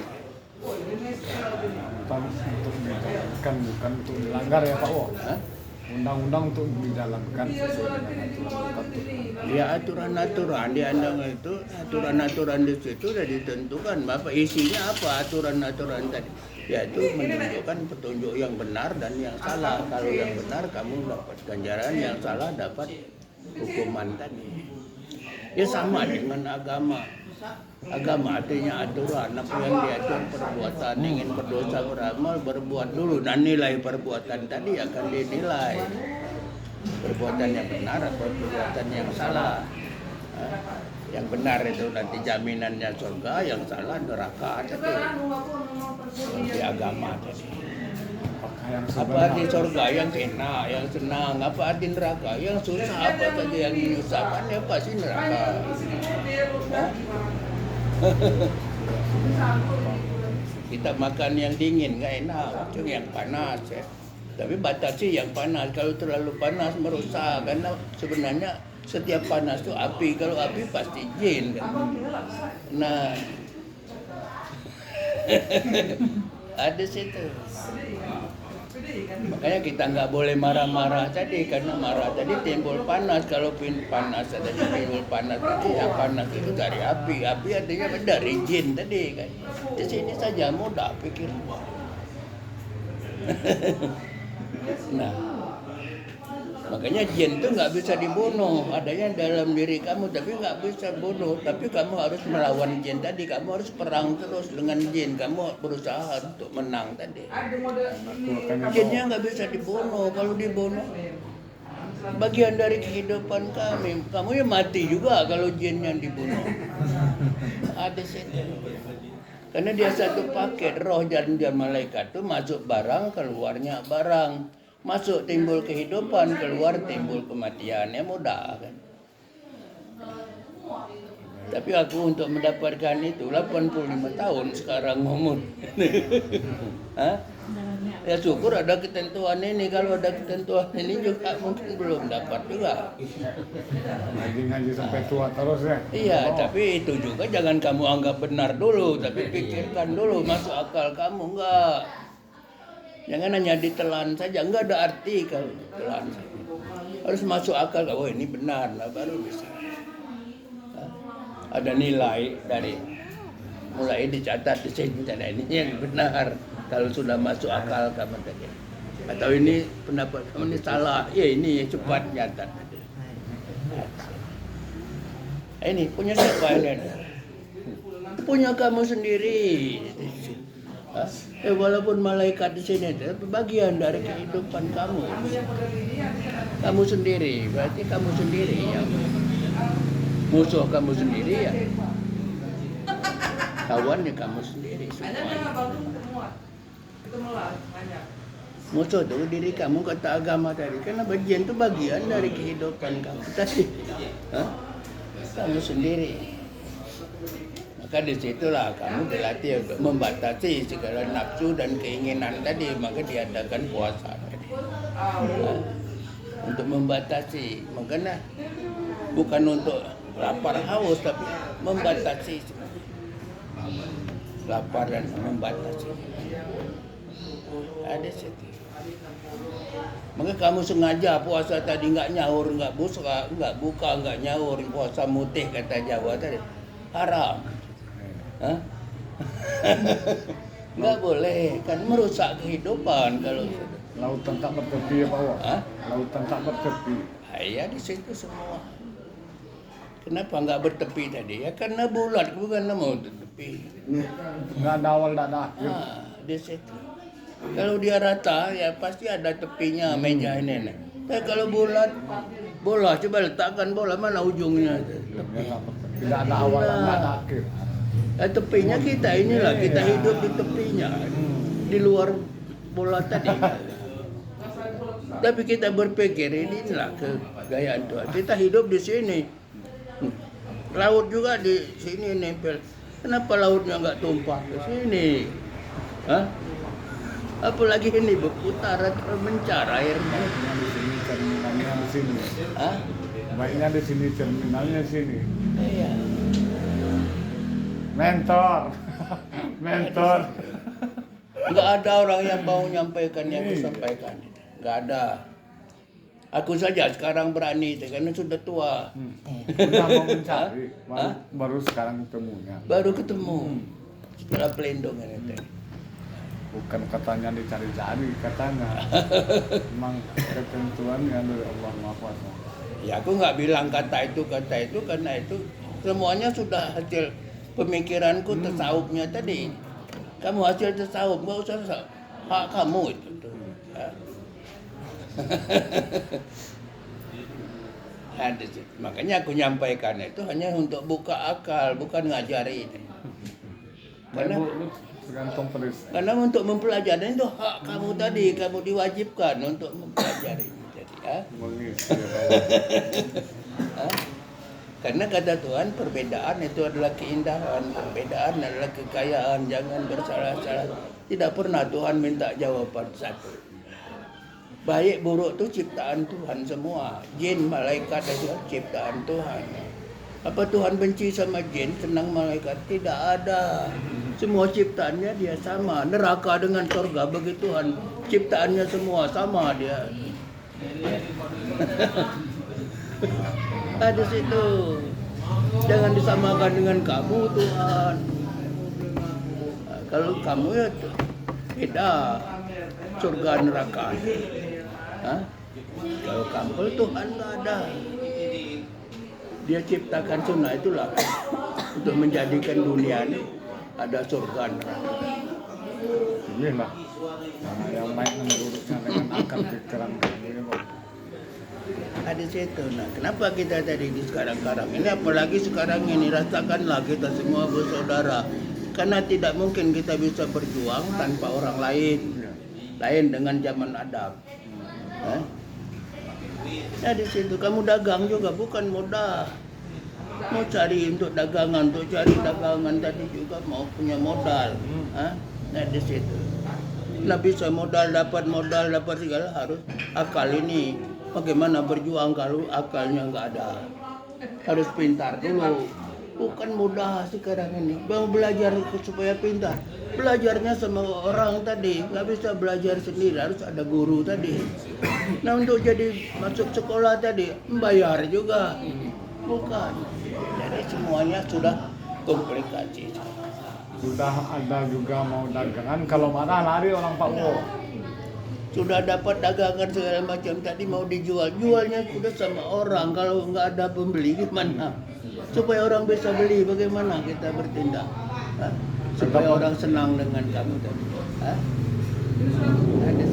Untuk dijalankan bukan untuk dilanggar ya Pak Wo. Undang-undang untuk dijalankan sesuai dengan aturan.
Ya aturan-aturan di andang itu, aturan-aturan di situ sudah ditentukan. Bapak isinya apa aturan-aturan tadi? Yaitu menunjukkan petunjuk yang benar dan yang salah. Kalau yang benar kamu dapat ganjaran, yang salah dapat hukuman tadi. Ya sama dengan agama. Agama artinya aturan, apa yang diatur perbuatan, ingin berdosa beramal, berbuat dulu. Dan nilai perbuatan tadi akan dinilai. Perbuatan yang benar atau perbuatan yang salah. Yang benar itu nanti jaminannya surga, yang salah neraka tadi. Di agama tadi.
Apakah yang
Apa
sebenarnya
arti surga? Yang enak, yang senang. Apa arti neraka? Yang susah, apa saja yang menyusahkan, ya pasti neraka. Hah? Kita makan yang dingin nggak enak, cuma yang panas ya. Tapi batasi yang panas. Kalau terlalu panas merusak, karena sebenarnya setiap panas itu api. Kalau api pasti jin kan. Nah, ada situ. Makanya kita nggak boleh marah-marah tadi, karena marah tadi timbul panas. Kalau panas tadi timbul panas tadi, yang panas itu dari api. Api artinya dari jin tadi kan. Di sini saja mudah pikir. Nah, makanya jin itu nggak bisa dibunuh. Adanya dalam diri kamu, tapi nggak bisa bunuh. Tapi kamu harus melawan jin tadi. Kamu harus perang terus dengan jin. Kamu berusaha untuk menang tadi. Jinnya nggak bisa dibunuh. Kalau dibunuh, bagian dari kehidupan kami. Kamu ya mati juga kalau jin yang dibunuh. Ada situ. Karena dia satu paket, roh dan malaikat itu masuk barang, keluarnya barang. Masuk timbul kehidupan, keluar timbul kematian. Ya mudah kan. Tapi aku untuk mendapatkan itu 85 tahun sekarang umur. Hah? Ya syukur ada ketentuan ini. Kalau ada ketentuan ini juga mungkin belum dapat juga.
ngaji sampai tua terus ya?
Iya, tapi itu juga jangan kamu anggap benar dulu, tapi pikirkan dulu masuk akal kamu enggak. Jangan hanya ditelan saja, enggak ada arti kalau ditelan saja. Harus masuk akal, oh ini benar, lah baru bisa. Ada nilai dari mulai dicatat di sini, dan ini yang benar. Kalau sudah masuk akal kamu tadi. Atau ini pendapat kamu ini salah, ya ini cepat nyata tadi. Ini punya siapa ini? Punya kamu sendiri. Walaupun malaikat di sini itu bagian dari kehidupan kamu. Kamu sendiri, berarti kamu sendiri ya. Musuh kamu sendiri ya. Kawannya kamu sendiri semuanya. Musuh itu diri kamu, kata agama tadi. Karena bagian itu bagian dari kehidupan kamu tadi. Kamu sendiri. Maka disitulah kamu dilatih untuk membatasi segala nafsu dan keinginan tadi. Maka diadakan puasa tadi. Untuk membatasi. Makanya bukan untuk lapar haus, tapi membatasi. Lapar dan membatasi. Ada situ. Maka kamu sengaja puasa tadi nggak nyaur, nggak buka, nggak nyaur, puasa mutih kata Jawa tadi. Haram. Hah? Nggak boleh, kan merusak kehidupan kalau
Lautan tak bertepi ya Pak Wak?
Hah?
Lautan tak bertepi.
Ya di situ semua. Kenapa nggak bertepi tadi? Ya karena bulat, bukan mau bertepi.
Nggak ada awal, nggak ada akhir.
Di situ. Kalau dia rata, ya pasti ada tepinya meja ini nih. Tapi kalau bulat, bola coba letakkan bola mana ujungnya? Tepi.
Tidak ada awal, nggak ada akhir.
Tepinya kita inilah, kita hidup di tepinya, di luar bola tadi. Tapi kita berpikir inilah kegayaan Tuhan. Kita hidup di sini. Laut juga di sini nempel. Kenapa lautnya nggak tumpah ke sini? Hah? Apalagi ini berputar atau mencar airnya.
Di sini terminalnya di sini.
Hah?
Baiknya di sini terminalnya di sini.
Iya.
Mentor, mentor.
Nggak ada orang yang mau menyampaikan yang disampaikan. Nggak ada. Aku saja sekarang berani, karena sudah tua.
Udah mau mencari, baru sekarang ketemunya.
Baru ketemu setelah pelindungan itu.
Bukan katanya dicari-cari, katanya. Memang ketentuannya dari Allah Maha Kuasa.
Ya aku nggak bilang kata itu karena itu semuanya sudah hasil pemikiranku tasawufnya tadi. Kamu hasil tasawuf, nggak usah hak kamu itu. Tuh. Ha? Makanya aku nyampaikan itu hanya untuk buka akal, bukan ngajarin. Karena
tergantung pada
Karena untuk mempelajari itu hak kamu tadi, kamu diwajibkan untuk mempelajari. Jadi,
mengisi ya, Pak Wo.
Karena kata Tuhan perbedaan itu adalah keindahan, perbedaan adalah kekayaan, jangan bersalah-salah. Tidak pernah Tuhan minta jawaban satu. Baik buruk itu ciptaan Tuhan semua. Jin, malaikat itu ciptaan Tuhan. Apa Tuhan benci sama jin, senang malaikat? Tidak ada. Semua ciptaannya dia sama. Neraka dengan surga bagi Tuhan, ciptaannya semua sama dia. Ada situ. Jangan disamakan dengan kamu Tuhan. Nah, kalau kamu ya beda. Surga neraka. Hah? Kalau kamu Tuhan nggak ada. Dia ciptakan sunnah itulah untuk menjadikan dunia ini ada surga neraka.
Inilah yang main menurutnya dengan akal pikiran ini, Pak.
Ada situ. Nah, kenapa kita tadi di sekarang-karang ini, apalagi sekarang ini, rasakanlah kita semua bersaudara. Karena tidak mungkin kita bisa berjuang tanpa orang lain. Lain dengan zaman Adam. Nah, di situ kamu dagang juga bukan mudah. Mau cari untuk dagangan, untuk cari dagangan tadi juga mau punya modal. Nah, di situ. Nah, bisa dapat modal, dapat segala, harus akal ini. Bagaimana berjuang kalau akalnya nggak ada? Harus pintar dulu. Bukan mudah sekarang ini. Mau belajar supaya pintar. Belajarnya sama orang tadi, nggak bisa belajar sendiri, harus ada guru tadi. Nah, untuk jadi masuk sekolah tadi, membayar juga. Bukan. Jadi semuanya sudah komplikasi.
Sudah ada juga mau dagangan, kalau mana lari orang Pak Wo.
Sudah dapat dagangan segala macam tadi mau dijual, jualnya sudah sama orang. Kalau nggak ada pembeli gimana? Supaya orang bisa beli, bagaimana kita bertindak? Hah? Supaya orang senang dengan kamu tadi. Hah? Ada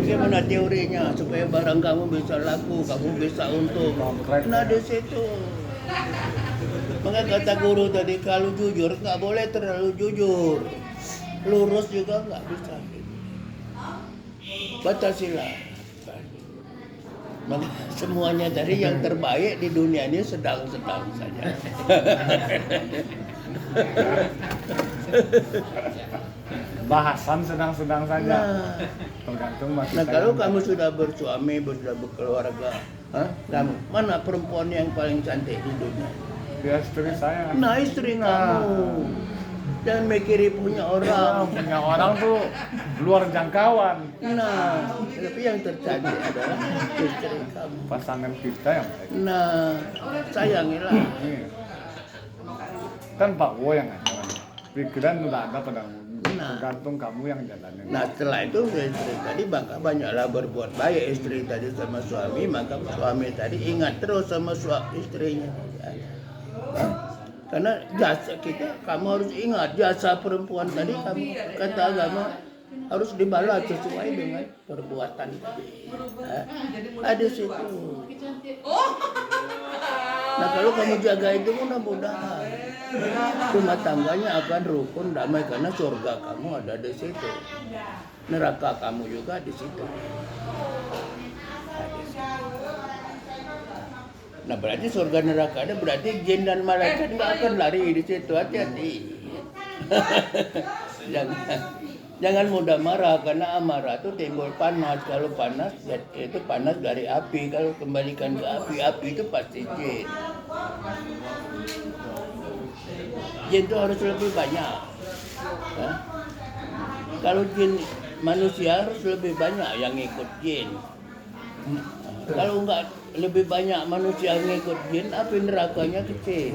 bagaimana teorinya supaya barang kamu bisa laku, kamu bisa untung? Nah, di situ. Maka kata guru tadi, kalau jujur nggak boleh terlalu jujur, lurus juga nggak bisa. Batasilah. Maka semuanya tadi yang terbaik di dunia ini sedang-sedang saja.
Bahasan sedang-sedang saja.
Nah,
Tergantung masih.
nah kalau kamu sudah bersuami, sudah berkeluarga, kamu mana perempuan yang paling cantik di dunia?
Dia istri saya.
Nah, istri kamu. Jangan mikirin punya orang.
Punya orang tuh luar jangkauan.
Nah, tapi yang tercantik adalah istri kamu.
Pasangan kita yang baik.
Nah, sayangilah.
Iya. Kan Pak Wo yang ngajarin. Pikiran udah ada padamu.
Nah.
Tergantung kamu yang jalanin.
Nah, setelah itu istri tadi maka banyaklah berbuat baik istri tadi sama suami, maka suami tadi ingat terus sama istrinya. Karena jasa kita, kamu harus ingat jasa perempuan tadi, kamu kata agama harus dibalas sesuai dengan perbuatan tadi. Ada situ. Nah, kalau kamu jaga itu mudah-mudahan rumah tangganya akan rukun damai karena surga kamu ada di situ. Neraka kamu juga di situ. Nah, berarti surga neraka ada, berarti jin dan malaikat nggak akan lari di situ. Hati-hati. Jangan mudah marah, karena amarah itu timbul panas. Kalau panas itu panas dari api. Kalau kembalikan ke api itu pasti jin. Jin itu harus lebih banyak. Kalau jin manusia harus lebih banyak yang ikut jin. Kalau enggak lebih banyak manusia yang ikut jin, api nerakanya kecil.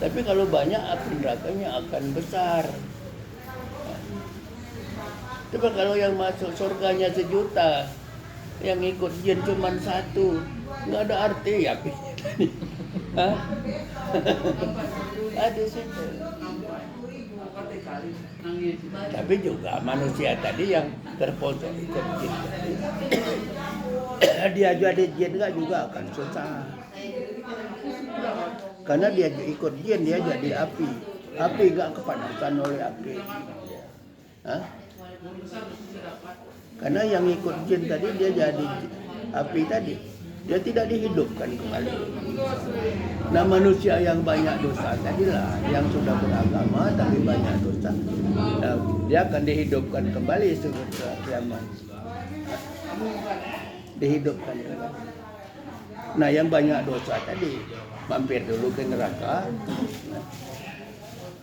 Tapi kalau banyak, api nerakanya akan besar. Coba kalau yang masuk surganya 1 juta, yang ikut jin cuma 1, nggak ada arti apinya tadi. Ada situ. Tapi juga manusia tadi yang terpojok ikut jin tadi, dia jadi jin enggak juga akan susah. Karena dia ikut jin, dia jadi api. Api enggak kepanasan oleh api. Hah? Karena yang ikut jin tadi dia jadi api tadi. Dia tidak dihidupkan kembali. Nah, manusia yang banyak dosa tadilah, yang sudah beragama tapi banyak dosa, dia akan dihidupkan kembali setelah kiamat. Dihidupkan kembali. Nah, yang banyak dosa tadi mampir dulu ke neraka.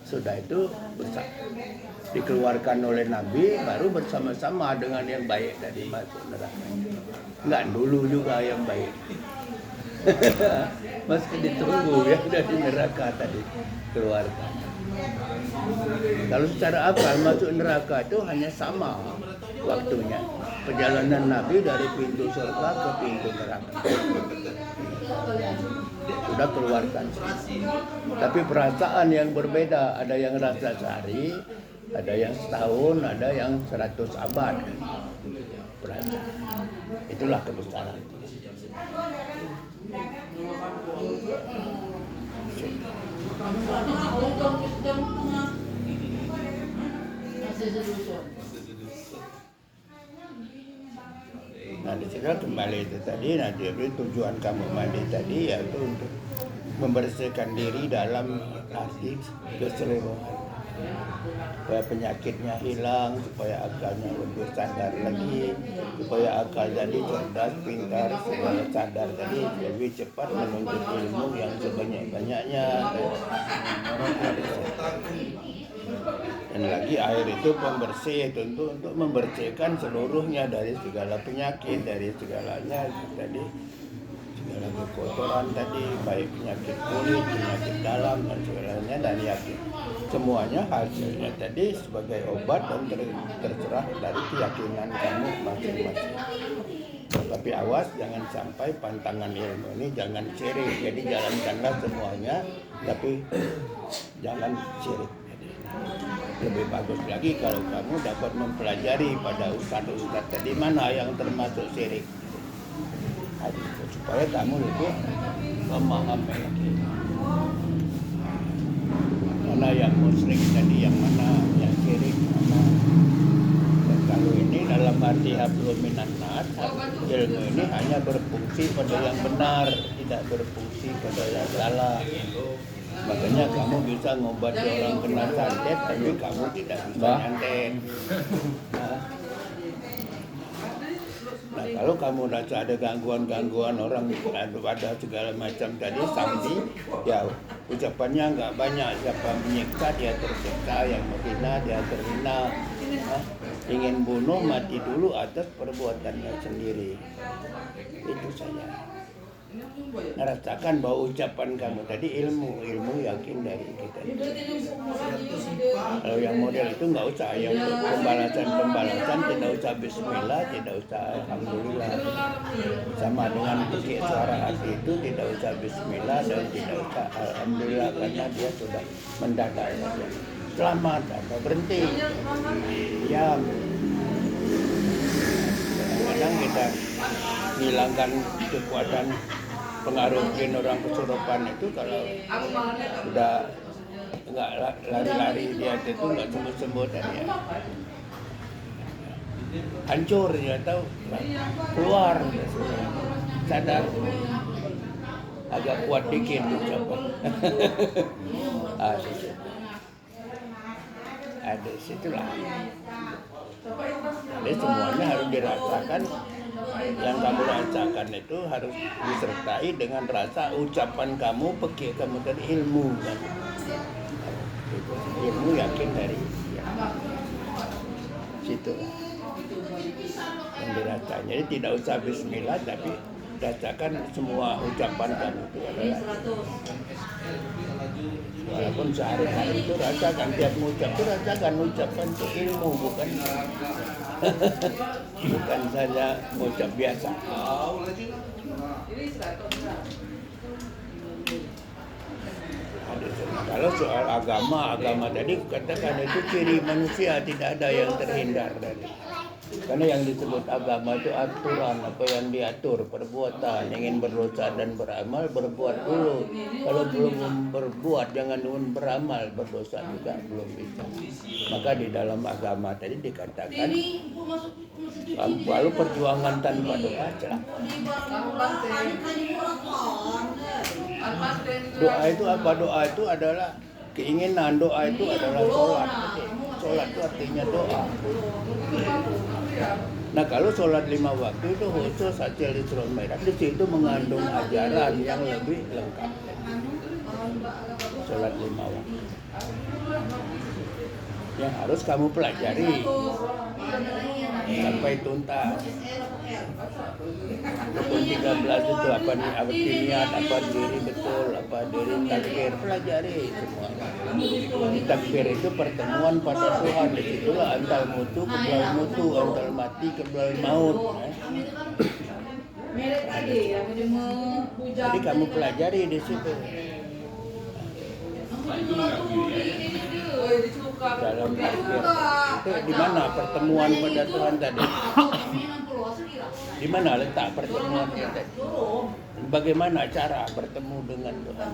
Sudah itu dikeluarkan oleh Nabi, baru bersama-sama dengan yang baik tadi masuk neraka. Enggak dulu juga yang baik. Masih ditunggu ya dari neraka tadi keluarkan. Kalau secara akal masuk neraka itu hanya sama waktunya. Perjalanan Nabi dari pintu surga ke pintu neraka. Sudah keluarkan. Tapi perasaan yang berbeda, ada yang rasa sehari, ada yang setahun, ada yang 100 abad. Perasaan. Itulah kebesaran. Nah, disini kembali itu tadi, nah jadi tujuan kamu mandi tadi yaitu untuk membersihkan diri dalam arti keseluruhan. Supaya penyakitnya hilang, supaya akalnya lebih sadar lagi, supaya akal jadi cerdas, pintar, supaya sadar tadi lebih cepat menuntut ilmu yang sebanyak-banyaknya. Dan lagi air itu pembersih, tentu untuk membersihkan seluruhnya dari segala penyakit, dari segalanya tadi, segala kekotoran tadi, baik penyakit kulit, penyakit dalam dan segalanya, dan yakin semuanya hasilnya tadi sebagai obat dan terserah dari keyakinan kamu masing-masing. Tapi awas jangan sampai pantangan ilmu ini jangan syirik. Jadi jalankanlah semuanya, tapi jangan syirik. Lebih bagus lagi kalau kamu dapat mempelajari pada ustadz-ustadz tadi mana yang termasuk syirik, supaya kamu lebih memahami lagi mana yang musyrik tadi, yang mana yang syirik, mana. Dan kalau ini dalam arti hablum minan nas, ilmu ini hanya berfungsi pada yang benar, tidak berfungsi pada yang salah. Makanya kamu bisa ngobati orang kena santet, tapi kamu tidak bisa nyantet. Nah, kalau kamu rasa ada gangguan-gangguan orang, ada segala macam tadi, samdi, ya ucapannya nggak banyak. Siapa menyiksa, dia tersiksa, yang menghina, dia terhina. Ingin bunuh, mati dulu atas perbuatannya sendiri. Itu saja. Rasakan bahwa ucapan kamu tadi ilmu yakin dari kita. Kalau yang model itu nggak usah, yang pembalasan tidak usah bismillah, tidak usah alhamdulillah. Sama dengan pakai suara hati itu tidak usah bismillah dan tidak usah alhamdulillah, karena dia sudah mendadak saja. Selamat, atau berhenti, diam. Kadang kita hilangkan kekuatan pengaruh jin orang kesurupan itu kalau sudah nggak lari-lari dia itu nggak sembuh-sembuh dan ya hancur dia tahu keluar sadar agak kuat dikit ucapan. Ada situlah. Jadi semuanya harus dirasakan. Yang kamu rasakan itu harus disertai dengan rasa ucapan kamu, pakai kamu dari ilmu kan. Ilmu yakin dari situ yang dirasanya. Jadi tidak usah bismillah, tapi rasakan semua ucapan kamu itu adalah. Walaupun sehari-hari itu rasakan, tiap mengucap itu rasakan ucapan itu ilmu, bukan bukan saja mengucap biasa. kalau soal agama tadi katakan itu ciri manusia, tidak ada yang terhindar dari. Karena yang disebut agama itu aturan, apa yang diatur, perbuatan, ingin berdosa dan beramal, berbuat dulu. Kalau belum berbuat, jangan dulu beramal, berdosa juga belum bisa. Maka di dalam agama tadi dikatakan, lalu perjuangan tanpa doa celaka. Doa itu apa? Doa itu adalah keinginan, doa itu adalah sholat. Sholat itu artinya doa. Nah kalau sholat 5 waktu itu khusus Hajjal Isra Mi'raj, di situ mengandung ajaran yang lebih lengkap. Sholat 5 waktu yang harus kamu pelajari sampai tuntas. Rukun 13 itu apa niat, apa diri betul, apa diri takbir, pelajari semua. Takbir itu pertemuan pada Tuhan, disitulah antal mutu keblal mutu, antal mati keblal maut. Jadi kamu pelajari di situ. Dalam takbir itu di mana pertemuan pada Tuhan tadi? Di mana letak pertemuan tadi? Bagaimana cara bertemu dengan Tuhan?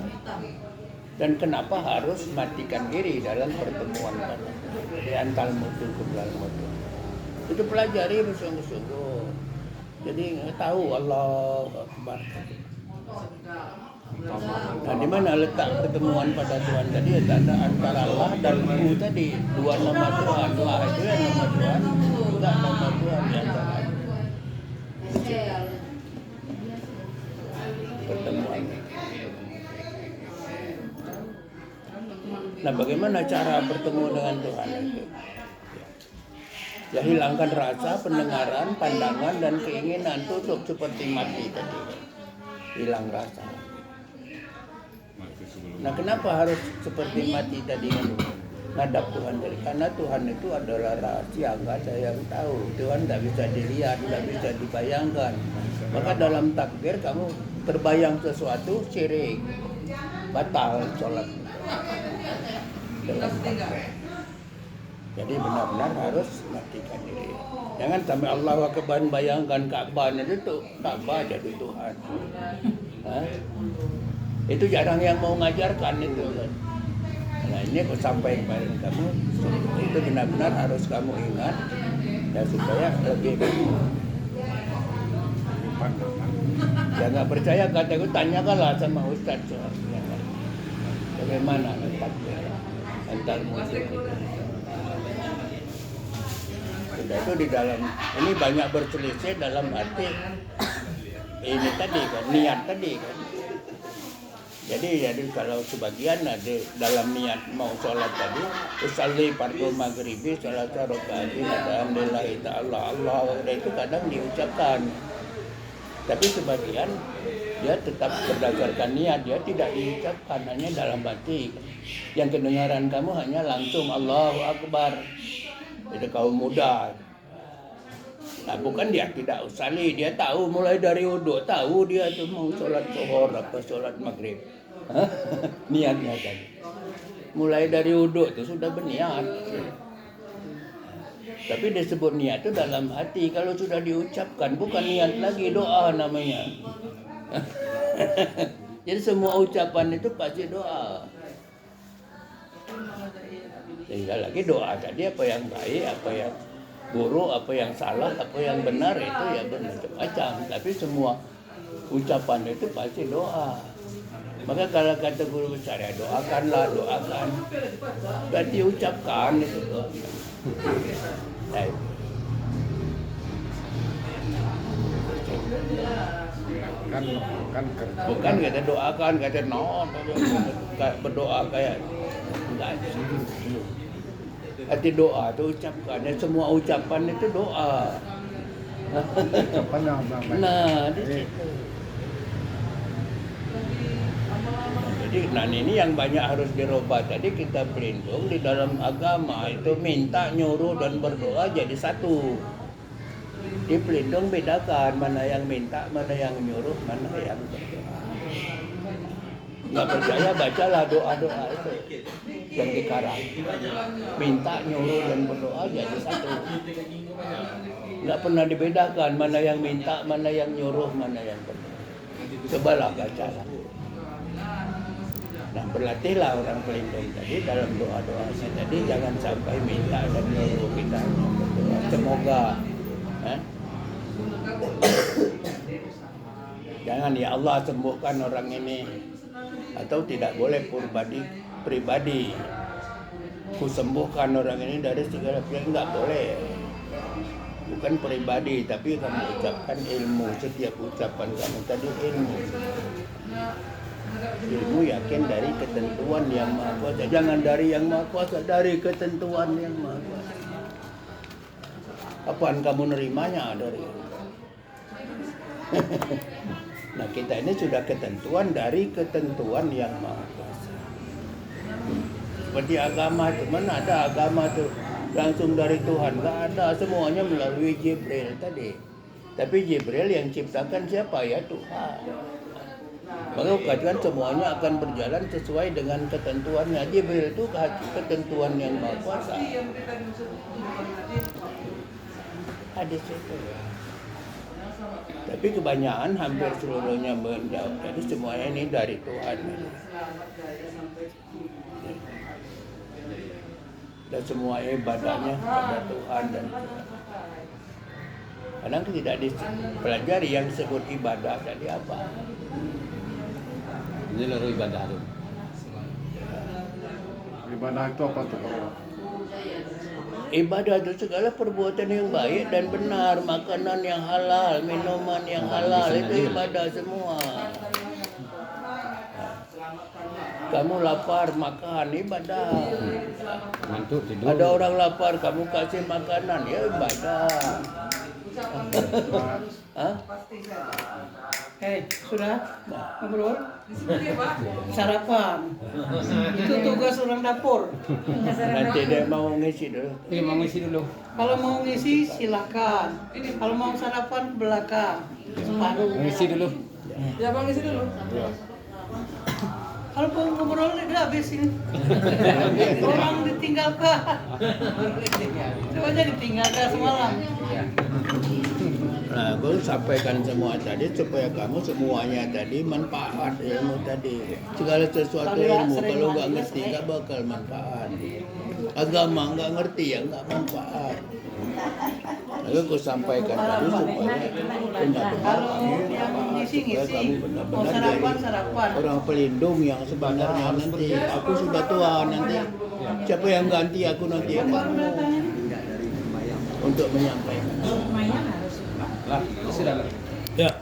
Dan kenapa harus matikan diri dalam pertemuan pada Tuhan? Di antal mutu keblal mutu. Itu pelajari bersungguh-sungguh. Jadi tahu Allah Akbar. Nah, di mana letak pertemuan pada Tuhan tadi? Ada antara Allah dan Hu tadi, dua nama Tuhan. Allah itu ya nama Tuhan, juga nama Tuhan di antara pertemuan. Nah, bagaimana cara bertemu dengan Tuhan itu? Ya, hilangkan rasa, pendengaran, pandangan, dan keinginan, tutup seperti mati tadi. Hilang rasa. Nah, kenapa harus seperti mati tadi ngadap Tuhan tadi? Karena Tuhan itu adalah rahasia, nggak ada yang tahu. Tuhan nggak bisa dilihat, nggak bisa dibayangkan. Maka dalam takbir kamu terbayang sesuatu, syirik, batal sholat. Jadi benar-benar harus matikan diri. Jangan sampai Allah Akbar bayangkan Ka'bah itu tuh Ka'bah jadi Tuhan. Hah? Itu jarang yang mau ngajarkan itu. Nah ini aku sampaikan kepada kamu, itu benar-benar harus kamu ingat ya supaya lebih ya nggak percaya kataku tanyakanlah sama Ustadz soalnya. Bagaimana letaknya antar musik itu. Sudah itu di dalam ini banyak berselisih dalam arti ini tadi kan, niat tadi kan. Jadi kalau sebagian ada dalam niat mau sholat tadi, usalli fardhu maghribi salat rakaatin lillahi ta'ala Allah, itu kadang diucapkan. Tapi sebagian dia tetap berdasarkan niat, dia tidak diucapkan, hanya dalam hati. Yang kedengaran kamu hanya langsung Allahu Akbar. Itu kaum muda. Nah bukan dia tidak usalli, dia tahu mulai dari wudu, tahu dia tuh mau sholat zuhur apa sholat maghrib. Niatnya tadi. Mulai dari wudu itu sudah berniat. Tapi disebut niat itu dalam hati, kalau sudah diucapkan bukan niat lagi, doa namanya. Jadi semua ucapan itu pasti doa. Tinggal lagi doa tadi apa yang baik, apa yang buruk, apa yang salah, apa yang benar itu ya bermacam-macam. Tapi semua ucapan itu pasti doa. Maka kalau kata guru besar ya doakanlah, doakan. Berarti ucapkan itu.
Kan kerja.
Bukan kata doakan, kata no, berdoa kayak enggak. Arti doa itu ucapkan, dan semua ucapan itu doa.
Kapan yang baik?
Nah, di situ. Jadi, nah ini yang banyak harus dirubah. Tadi kita pelindung di dalam agama itu minta, nyuruh dan berdoa jadi satu. Di pelindung bedakan mana yang minta, mana yang nyuruh, mana yang berdoa. Nggak percaya, bacalah doa-doa itu yang dikarang. Minta, nyuruh, dan berdoa jadi satu. Nggak pernah dibedakan mana yang minta, mana yang nyuruh, mana yang berdoa. Cobalah bacalah. Nah, berlatihlah orang pelindung tadi dalam doa-doa tadi, jangan sampai minta dan nyuruh, kita hanya berdoa. Semoga jangan ya Allah sembuhkan orang ini, atau tidak boleh pribadi ku sembuhkan orang ini dari segala penyakit, nggak boleh. Bukan pribadi, tapi kamu ucapkan ilmu. Setiap ucapan kamu tadi ilmu. Ilmu yakin dari ketentuan yang Maha Kuasa. Jangan dari yang Maha Kuasa, dari ketentuan yang Maha Kuasa. Apaan kamu nerimanya dari? Nah, kita ini sudah ketentuan dari ketentuan yang Maha Kuasa. Seperti agama itu, mana ada agama itu langsung dari Tuhan? Nggak ada, semuanya melalui Jibril tadi. Tapi Jibril yang ciptakan siapa? Ya Tuhan. Maka katakan semuanya akan berjalan sesuai dengan ketentuannya. Jibril itu ketentuan yang Maha Kuasa. Hadis itu. Tapi kebanyakan hampir seluruhnya menjawab. Jadi semuanya ini dari Tuhan. Dan semua ibadahnya pada Tuhan dan Tuhan. Kadang tidak dipelajari yang disebut ibadah tadi apa.
Ini lalu ibadah tu.
Ibadah itu apa tuh Pak?
Ibadah itu segala perbuatan yang baik dan benar, makanan yang halal, minuman yang halal, itu ibadah semua. Kamu lapar, makan, ibadah.
Ngantuk tidur.
Ada orang lapar, kamu kasih makanan, ya ibadah. Hah?
Hei, sudah ngobrol? Sarapan. Itu tugas orang dapur.
Nanti dia mau ngisi dulu.
Ini mau ngisi dulu.
Kalau mau ngisi silakan. Kalau mau sarapan belakang. Separuh.
Ngisi dulu.
Ya bang ngisi dulu. Kalau mau ngobrol udah habis ini. Orang ditinggalkan. Coba aja ditinggalkan semalam.
Nah, gue sampaikan semua tadi supaya kamu semuanya tadi manfaat ilmu tadi. Segala sesuatu ilmu kalau nggak ngerti nggak bakal manfaat. Agama nggak ngerti ya nggak manfaat. Lalu gue sampaikan tadi supaya benar-benar kamu supaya kamu benar-benar jadi orang pelindung yang sebenarnya nanti. Aku sudah tua nanti. Siapa yang ganti aku nanti ya kamu untuk menyampaikan.
Lah, sudah.
Ya.